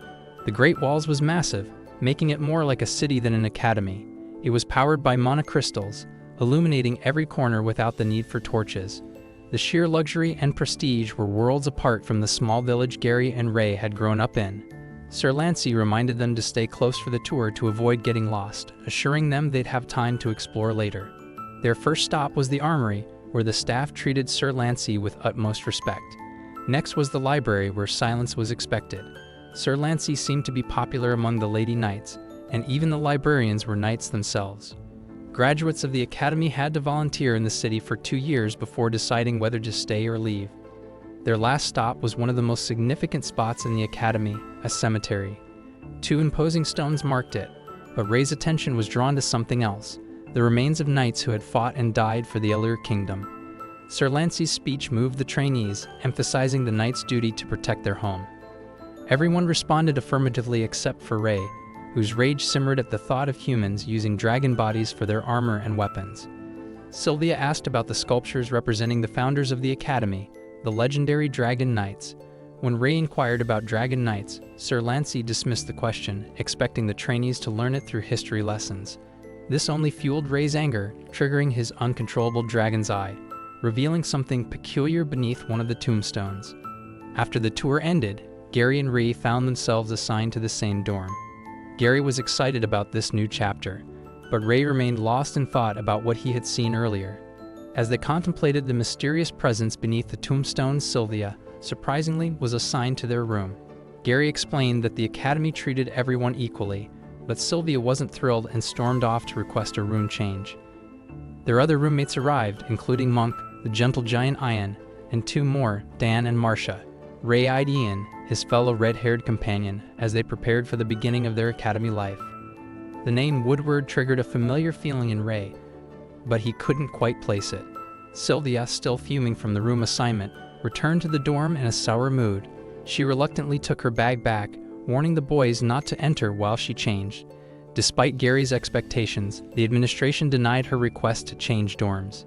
The Great Walls was massive, making it more like a city than an academy. It was powered by monocrystals, illuminating every corner without the need for torches. The sheer luxury and prestige were worlds apart from the small village Gary and Ray had grown up in. Sir Lancey reminded them to stay close for the tour to avoid getting lost, assuring them they'd have time to explore later. Their first stop was the armory, where the staff treated Sir Lancey with utmost respect. Next was the library, where silence was expected. Sir Lancey seemed to be popular among the lady knights, and even the librarians were knights themselves. Graduates of the academy had to volunteer in the city for 2 years before deciding whether to stay or leave. Their last stop was one of the most significant spots in the academy, a cemetery. 2 imposing stones marked it, but Ray's attention was drawn to something else, the remains of knights who had fought and died for the Ellyr Kingdom. Sir Lancey's speech moved the trainees, emphasizing the knights' duty to protect their home. Everyone responded affirmatively except for Ray, whose rage simmered at the thought of humans using dragon bodies for their armor and weapons. Sylvia asked about the sculptures representing the founders of the academy, the legendary Dragon Knights. When Ray inquired about Dragon Knights, Sir Lancey dismissed the question, expecting the trainees to learn it through history lessons. This only fueled Ray's anger, triggering his uncontrollable dragon's eye, revealing something peculiar beneath one of the tombstones. After the tour ended, Gary and Ray found themselves assigned to the same dorm. Gary was excited about this new chapter, but Ray remained lost in thought about what he had seen earlier. As they contemplated the mysterious presence beneath the tombstone, Sylvia, surprisingly, was assigned to their room. Gary explained that the academy treated everyone equally, but Sylvia wasn't thrilled and stormed off to request a room change. Their other roommates arrived, including Monk, the gentle giant Ian, and 2 more, Dan and Marcia. Ray eyed Ian, his fellow red-haired companion, as they prepared for the beginning of their academy life. The name Woodward triggered a familiar feeling in Ray, but he couldn't quite place it. Sylvia, still fuming from the room assignment, returned to the dorm in a sour mood. She reluctantly took her bag back, warning the boys not to enter while she changed. Despite Gary's expectations, the administration denied her request to change dorms.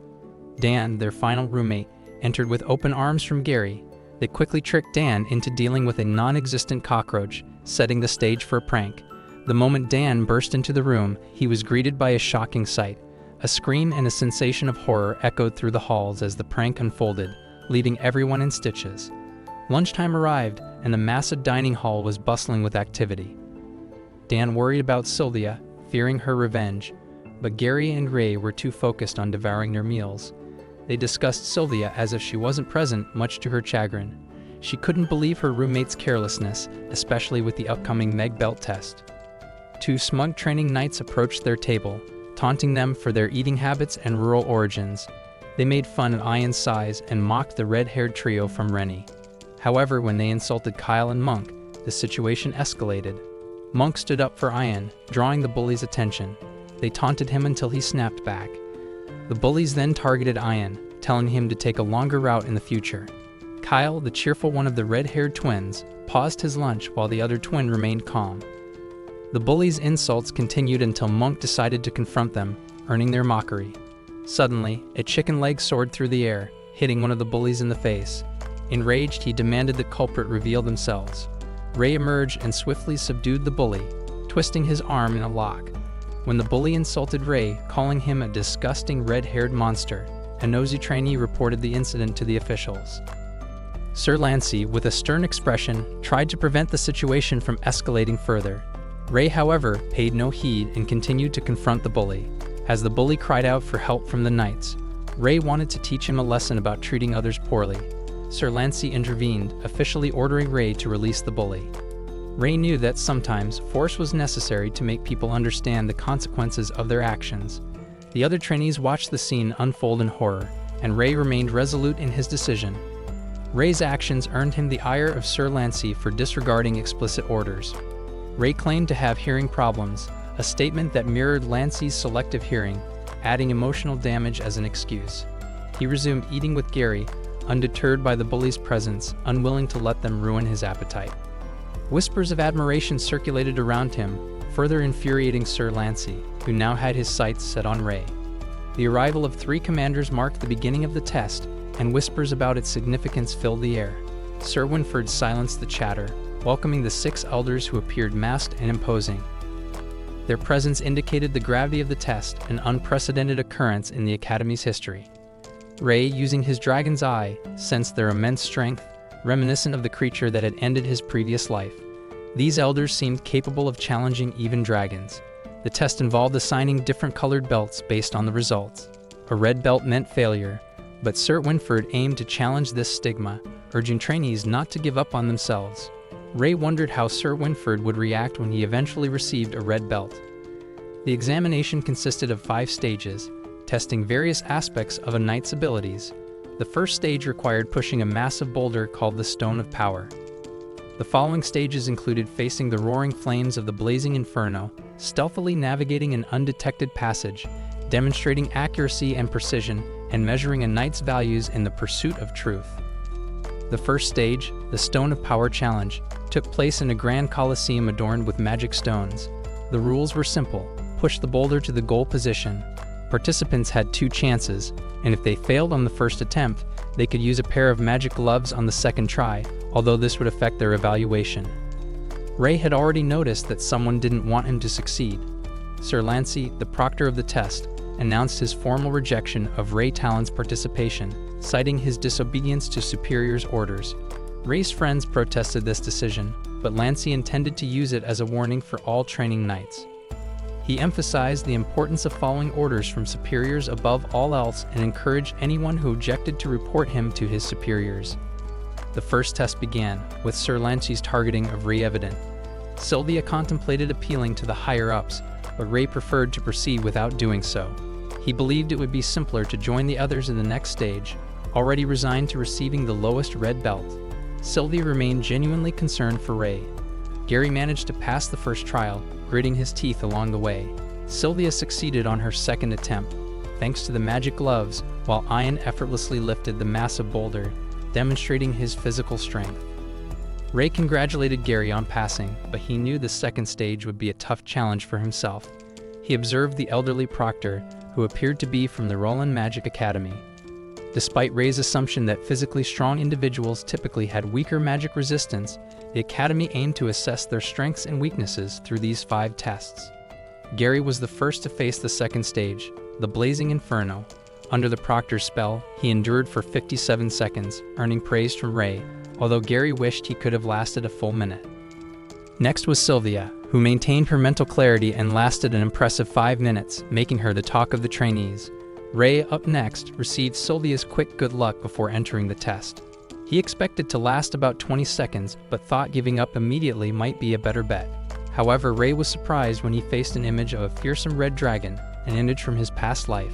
Dan, their final roommate, entered with open arms from Gary. They quickly tricked Dan into dealing with a non-existent cockroach, setting the stage for a prank. The moment Dan burst into the room, he was greeted by a shocking sight. A scream and a sensation of horror echoed through the halls as the prank unfolded, leaving everyone in stitches. Lunchtime arrived, and the massive dining hall was bustling with activity. Dan worried about Sylvia, fearing her revenge, but Gary and Ray were too focused on devouring their meals. They discussed Sylvia as if she wasn't present, much to her chagrin. She couldn't believe her roommate's carelessness, especially with the upcoming Meg Belt test. 2 smug training knights approached their table, taunting them for their eating habits and rural origins. They made fun of Ian's size and mocked the red-haired trio from Rennie. However, when they insulted Kyle and Monk, the situation escalated. Monk stood up for Ian, drawing the bully's attention. They taunted him until he snapped back. The bullies then targeted Ian, telling him to take a longer route in the future. Kyle, the cheerful one of the red-haired twins, paused his lunch while the other twin remained calm. The bullies' insults continued until Monk decided to confront them, earning their mockery. Suddenly, a chicken leg soared through the air, hitting one of the bullies in the face. Enraged, he demanded the culprit reveal themselves. Ray emerged and swiftly subdued the bully, twisting his arm in a lock. When the bully insulted Ray, calling him a disgusting red-haired monster, a nosy trainee reported the incident to the officials. Sir Lancey, with a stern expression, tried to prevent the situation from escalating further. Ray, however, paid no heed and continued to confront the bully. As the bully cried out for help from the knights, Ray wanted to teach him a lesson about treating others poorly. Sir Lancey intervened, officially ordering Ray to release the bully. Ray knew that sometimes force was necessary to make people understand the consequences of their actions. The other trainees watched the scene unfold in horror, and Ray remained resolute in his decision. Ray's actions earned him the ire of Sir Lancey for disregarding explicit orders. Ray claimed to have hearing problems, a statement that mirrored Lancey's selective hearing, adding emotional damage as an excuse. He resumed eating with Gary, undeterred by the bully's presence, unwilling to let them ruin his appetite. Whispers of admiration circulated around him, further infuriating Sir Lancey, who now had his sights set on Ray. The arrival of 3 commanders marked the beginning of the test, and whispers about its significance filled the air. Sir Winford silenced the chatter, welcoming the 6 elders who appeared masked and imposing. Their presence indicated the gravity of the test, an unprecedented occurrence in the Academy's history. Ray, using his dragon's eye, sensed their immense strength, reminiscent of the creature that had ended his previous life. These elders seemed capable of challenging even dragons. The test involved assigning different colored belts based on the results. A red belt meant failure, but Sir Winford aimed to challenge this stigma, urging trainees not to give up on themselves. Ray wondered how Sir Winford would react when he eventually received a red belt. The examination consisted of 5 stages, testing various aspects of a knight's abilities. The first stage required pushing a massive boulder called the Stone of Power. The following stages included facing the roaring flames of the blazing inferno, stealthily navigating an undetected passage, demonstrating accuracy and precision, and measuring a knight's values in the pursuit of truth. The first stage, the Stone of Power Challenge, took place in a grand coliseum adorned with magic stones. The rules were simple: push the boulder to the goal position. Participants had 2 chances, and if they failed on the first attempt, they could use a pair of magic gloves on the second try, although this would affect their evaluation. Ray had already noticed that someone didn't want him to succeed. Sir Lancey, the proctor of the test, announced his formal rejection of Ray Talon's participation, citing his disobedience to superiors' orders. Ray's friends protested this decision, but Lancey intended to use it as a warning for all training knights. He emphasized the importance of following orders from superiors above all else and encouraged anyone who objected to report him to his superiors. The first test began, with Sir Lancey's targeting of Ray evident. Sylvia contemplated appealing to the higher-ups, but Ray preferred to proceed without doing so. He believed it would be simpler to join the others in the next stage, already resigned to receiving the lowest red belt. Sylvia remained genuinely concerned for Ray. Gary managed to pass the first trial, gritting his teeth along the way. Sylvia succeeded on her second attempt, thanks to the magic gloves, while Ian effortlessly lifted the massive boulder, demonstrating his physical strength. Ray congratulated Gary on passing, but he knew the second stage would be a tough challenge for himself. He observed the elderly proctor, who appeared to be from the Roland Magic Academy. Despite Ray's assumption that physically strong individuals typically had weaker magic resistance, the Academy aimed to assess their strengths and weaknesses through these 5 tests. Gary was the first to face the second stage, the Blazing Inferno. Under the proctor's spell, he endured for 57 seconds, earning praise from Ray, although Gary wished he could have lasted a full minute. Next was Sylvia, who maintained her mental clarity and lasted an impressive 5 minutes, making her the talk of the trainees. Ray, up next, received Sylvia's quick good luck before entering the test. He expected to last about 20 seconds, but thought giving up immediately might be a better bet. However, Ray was surprised when he faced an image of a fearsome red dragon, an image from his past life.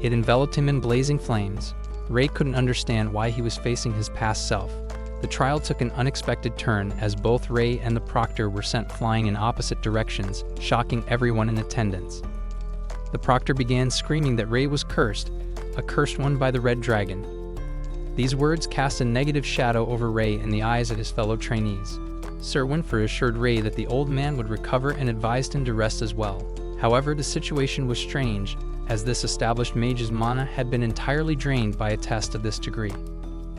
It enveloped him in blazing flames. Ray couldn't understand why he was facing his past self. The trial took an unexpected turn as both Rei and the proctor were sent flying in opposite directions, shocking everyone in attendance. The proctor began screaming that Rei was cursed, a cursed one by the red dragon. These words cast a negative shadow over Rei in the eyes of his fellow trainees. Sir Winfrey assured Rei that the old man would recover and advised him to rest as well. However, the situation was strange, as this established mage's mana had been entirely drained by a test of this degree.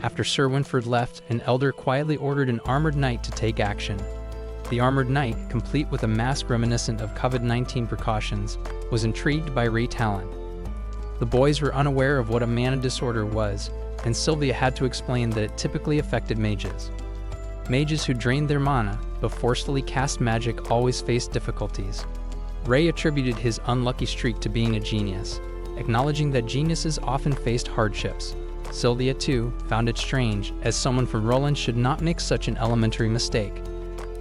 After Sir Winfrey left, an elder quietly ordered an armored knight to take action. The armored knight, complete with a mask reminiscent of COVID-19 precautions, was intrigued by Rei talent. The boys were unaware of what a mana disorder was, and Sylvia had to explain that it typically affected mages. Mages who drained their mana but forcefully cast magic always faced difficulties. Rei attributed his unlucky streak to being a genius, acknowledging that geniuses often faced hardships. Sylvia, too, found it strange, as someone from Roland should not make such an elementary mistake.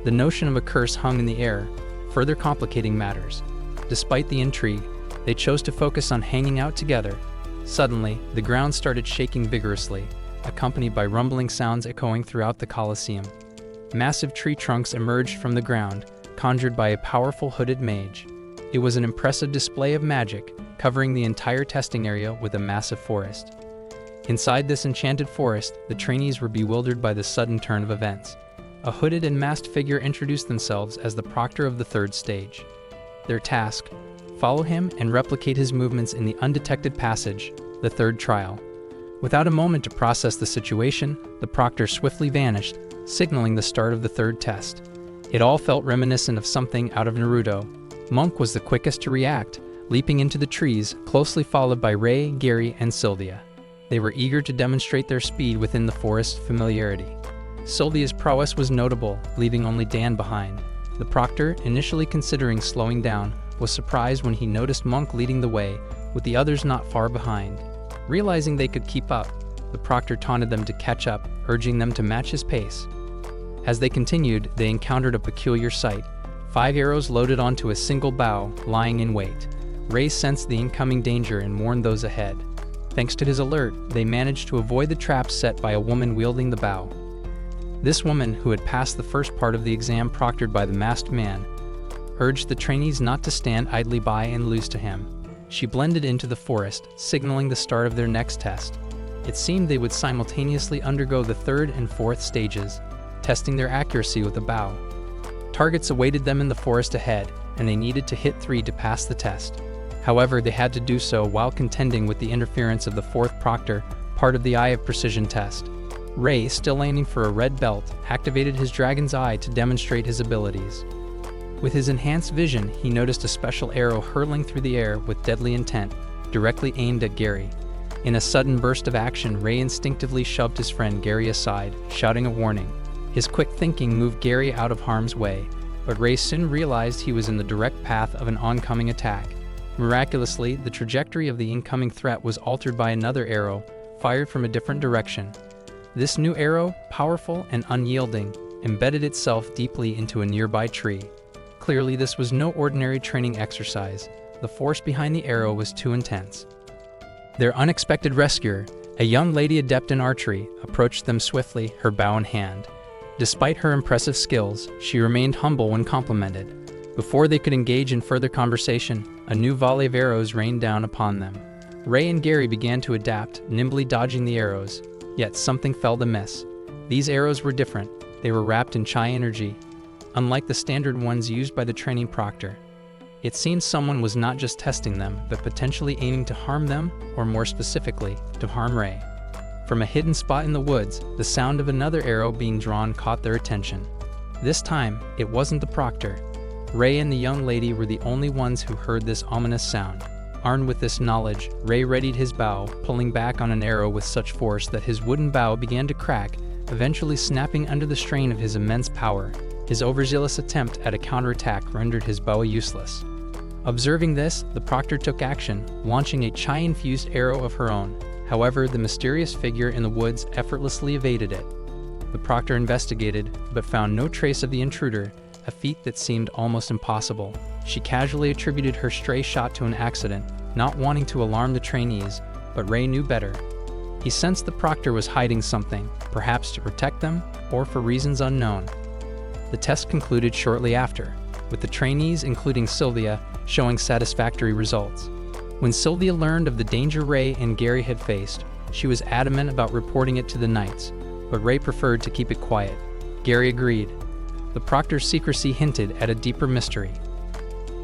The notion of a curse hung in the air, further complicating matters. Despite the intrigue, they chose to focus on hanging out together. Suddenly, the ground started shaking vigorously, accompanied by rumbling sounds echoing throughout the Colosseum. Massive tree trunks emerged from the ground, conjured by a powerful hooded mage. It was an impressive display of magic, covering the entire testing area with a massive forest. Inside this enchanted forest, the trainees were bewildered by the sudden turn of events. A hooded and masked figure introduced themselves as the proctor of the third stage. Their task: follow him and replicate his movements in the undetected passage, the third trial. Without a moment to process the situation, the proctor swiftly vanished, signaling the start of the third test. It all felt reminiscent of something out of Naruto. Monk was the quickest to react, leaping into the trees, closely followed by Rei, Gary, and Sylvia. They were eager to demonstrate their speed within the forest's familiarity. Sylvia's prowess was notable, leaving only Dan behind. The proctor, initially considering slowing down, was surprised when he noticed Monk leading the way, with the others not far behind. Realizing they could keep up, the proctor taunted them to catch up, urging them to match his pace. As they continued, they encountered a peculiar sight: 5 arrows loaded onto a single bough, lying in wait. Rei sensed the incoming danger and warned those ahead. Thanks to his alert, they managed to avoid the traps set by a woman wielding the bow. This woman, who had passed the first part of the exam proctored by the masked man, urged the trainees not to stand idly by and lose to him. She blended into the forest, signaling the start of their next test. It seemed they would simultaneously undergo the third and fourth stages, testing their accuracy with a bow. Targets awaited them in the forest ahead, and they needed to hit 3 to pass the test. However, they had to do so while contending with the interference of the fourth proctor, part of the Eye of Precision test. Rei, still aiming for a red belt, activated his dragon's eye to demonstrate his abilities. With his enhanced vision, he noticed a special arrow hurtling through the air with deadly intent, directly aimed at Gary. In a sudden burst of action, Rei instinctively shoved his friend Gary aside, shouting a warning. His quick thinking moved Gary out of harm's way, but Rei soon realized he was in the direct path of an oncoming attack. Miraculously, the trajectory of the incoming threat was altered by another arrow, fired from a different direction. This new arrow, powerful and unyielding, embedded itself deeply into a nearby tree. Clearly, this was no ordinary training exercise. The force behind the arrow was too intense. Their unexpected rescuer, a young lady adept in archery, approached them swiftly, her bow in hand. Despite her impressive skills, she remained humble when complimented. Before they could engage in further conversation, a new volley of arrows rained down upon them. Rei and Gary began to adapt, nimbly dodging the arrows. Yet something fell amiss. These arrows were different. They were wrapped in chi energy, unlike the standard ones used by the training proctor. It seemed someone was not just testing them, but potentially aiming to harm them, or more specifically, to harm Rei. From a hidden spot in the woods, the sound of another arrow being drawn caught their attention. This time, it wasn't the proctor. Rei and the young lady were the only ones who heard this ominous sound. Armed with this knowledge, Rei readied his bow, pulling back on an arrow with such force that his wooden bow began to crack, eventually snapping under the strain of his immense power. His overzealous attempt at a counterattack rendered his bow useless. Observing this, the proctor took action, launching a chi-infused arrow of her own. However, the mysterious figure in the woods effortlessly evaded it. The proctor investigated, but found no trace of the intruder, a feat that seemed almost impossible. She casually attributed her stray shot to an accident, not wanting to alarm the trainees, but Rei knew better. He sensed the proctor was hiding something, perhaps to protect them, or for reasons unknown. The test concluded shortly after, with the trainees, including Sylvia, showing satisfactory results. When Sylvia learned of the danger Ray and Gary had faced, she was adamant about reporting it to the Knights, but Ray preferred to keep it quiet. Gary agreed. The proctor's secrecy hinted at a deeper mystery.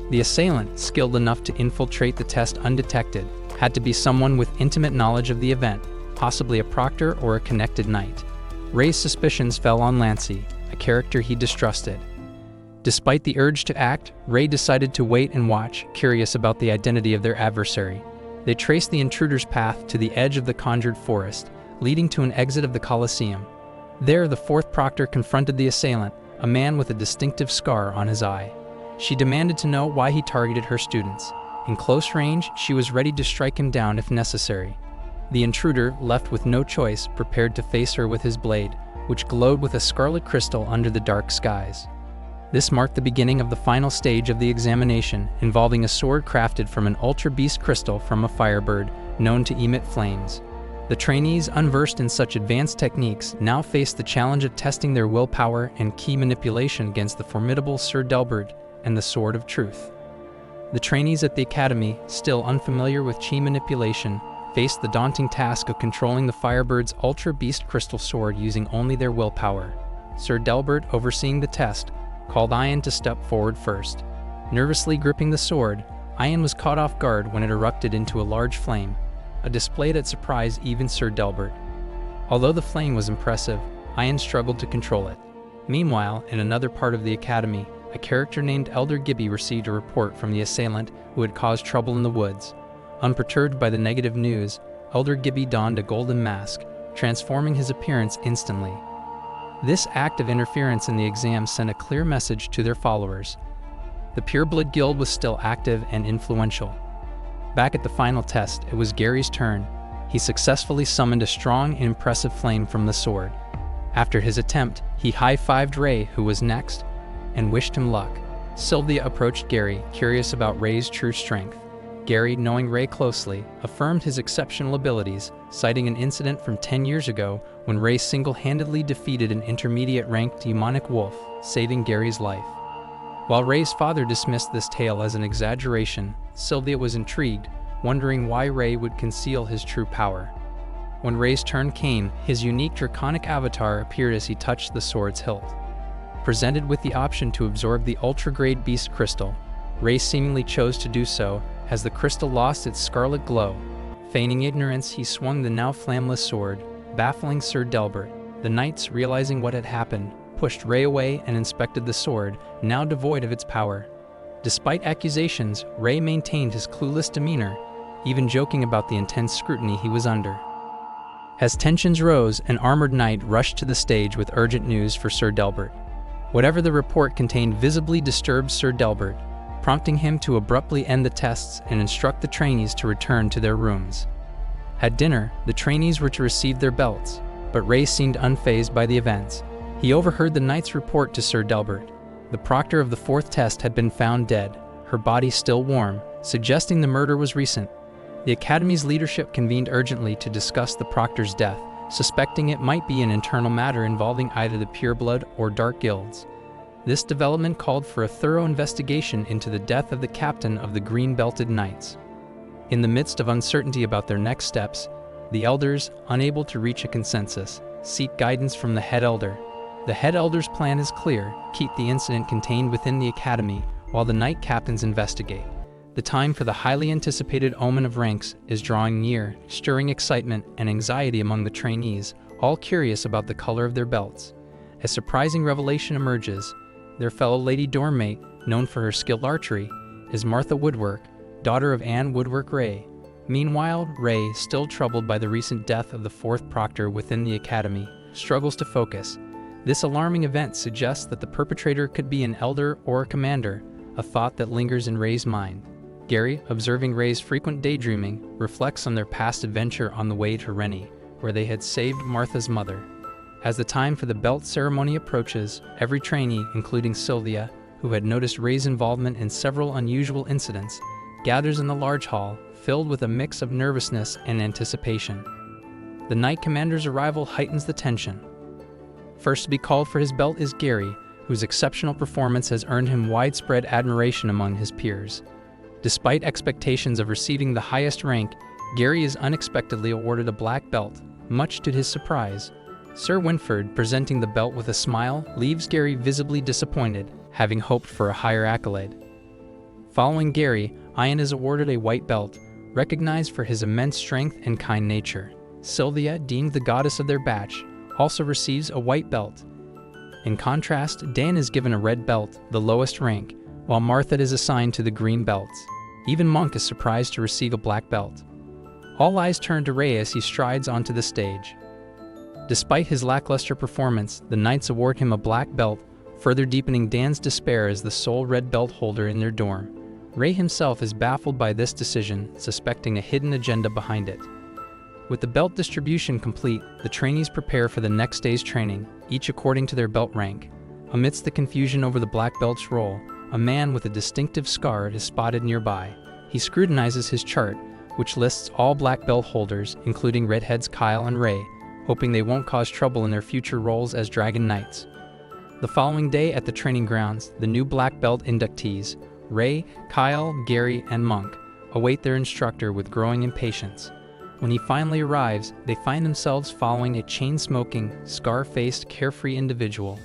The assailant, skilled enough to infiltrate the test undetected, had to be someone with intimate knowledge of the event, possibly a proctor or a connected knight. Ray's suspicions fell on Lancey, a character he distrusted. Despite the urge to act, Ray decided to wait and watch, curious about the identity of their adversary. They traced the intruder's path to the edge of the conjured forest, leading to an exit of the Colosseum. There, the fourth proctor confronted the assailant, a man with a distinctive scar on his eye. She demanded to know why he targeted her students. In close range, she was ready to strike him down if necessary. The intruder, left with no choice, prepared to face her with his blade, which glowed with a scarlet crystal under the dark skies. This marked the beginning of the final stage of the examination, involving a sword crafted from an Ultra Beast crystal from a firebird, known to emit flames. The trainees, unversed in such advanced techniques, now faced the challenge of testing their willpower and key manipulation against the formidable Sir Delbert and the Sword of Truth. The trainees at the academy, still unfamiliar with chi manipulation, faced the daunting task of controlling the Firebird's Ultra Beast crystal sword using only their willpower. Sir Delbert, overseeing the test, called Ian to step forward first. Nervously gripping the sword, Ian was caught off guard when it erupted into a large flame, a display that surprised even Sir Delbert. Although the flame was impressive, Ian struggled to control it. Meanwhile, in another part of the academy, a character named Elder Gibby received a report from the assailant who had caused trouble in the woods. Unperturbed by the negative news, Elder Gibby donned a golden mask, transforming his appearance instantly. This act of interference in the exam sent a clear message to their followers. The Pureblood Guild was still active and influential. Back at the final test, it was Gary's turn. He successfully summoned a strong and impressive flame from the sword. After his attempt, he high-fived Ray, who was next, and wished him luck. Sylvia approached Gary, curious about Ray's true strength. Gary, knowing Ray closely, affirmed his exceptional abilities, citing an incident from 10 years ago when Ray single-handedly defeated an intermediate-ranked demonic wolf, saving Gary's life. While Ray's father dismissed this tale as an exaggeration, Sylvia was intrigued, wondering why Ray would conceal his true power. When Ray's turn came, his unique draconic avatar appeared as he touched the sword's hilt. Presented with the option to absorb the ultra-grade beast crystal, Ray seemingly chose to do so as the crystal lost its scarlet glow. Feigning ignorance, he swung the now flameless sword, baffling Sir Delbert. The knights, realizing what had happened, pushed Ray away and inspected the sword, now devoid of its power. Despite accusations, Ray maintained his clueless demeanor, even joking about the intense scrutiny he was under. As tensions rose, an armored knight rushed to the stage with urgent news for Sir Delbert. Whatever the report contained visibly disturbed Sir Delbert, prompting him to abruptly end the tests and instruct the trainees to return to their rooms. At dinner, the trainees were to receive their belts, but Ray seemed unfazed by the events. He overheard the knight's report to Sir Delbert. The proctor of the fourth test had been found dead, her body still warm, suggesting the murder was recent. The academy's leadership convened urgently to discuss the proctor's death, suspecting it might be an internal matter involving either the pureblood or dark guilds. This development called for a thorough investigation into the death of the captain of the green-belted knights. In the midst of uncertainty about their next steps, the elders, unable to reach a consensus, seek guidance from the head elder. The head elder's plan is clear: keep the incident contained within the academy while the knight captains investigate. The time for the highly anticipated omen of ranks is drawing near, stirring excitement and anxiety among the trainees, all curious about the color of their belts. A surprising revelation emerges. Their fellow Lady Dormmate, known for her skilled archery, is Martha Woodwork, daughter of Anne Woodwork Ray. Meanwhile, Ray, still troubled by the recent death of the fourth proctor within the academy, struggles to focus. This alarming event suggests that the perpetrator could be an elder or a commander, a thought that lingers in Ray's mind. Gary, observing Ray's frequent daydreaming, reflects on their past adventure on the way to Rennie, where they had saved Martha's mother. As the time for the belt ceremony approaches, every trainee, including Sylvia, who had noticed Ray's involvement in several unusual incidents, gathers in the large hall, filled with a mix of nervousness and anticipation. The Knight Commander's arrival heightens the tension. First to be called for his belt is Gary, whose exceptional performance has earned him widespread admiration among his peers. Despite expectations of receiving the highest rank, Gary is unexpectedly awarded a black belt, much to his surprise. Sir Winford, presenting the belt with a smile, leaves Gary visibly disappointed, having hoped for a higher accolade. Following Gary, Ian is awarded a white belt, recognized for his immense strength and kind nature. Sylvia, deemed the goddess of their batch, also receives a white belt. In contrast, Dan is given a red belt, the lowest rank, while Martha is assigned to the green belts. Even Monk is surprised to receive a black belt. All eyes turn to Ray as he strides onto the stage. Despite his lackluster performance, the Knights award him a black belt, further deepening Dan's despair as the sole red belt holder in their dorm. Ray himself is baffled by this decision, suspecting a hidden agenda behind it. With the belt distribution complete, the trainees prepare for the next day's training, each according to their belt rank. Amidst the confusion over the black belt's role, a man with a distinctive scar is spotted nearby. He scrutinizes his chart, which lists all black belt holders, including redheads Kyle and Ray, hoping they won't cause trouble in their future roles as Dragon Knights. The following day at the training grounds, the new black belt inductees, Ray, Kyle, Gary, and Monk, await their instructor with growing impatience. When he finally arrives, they find themselves following a chain-smoking, scar-faced, carefree individual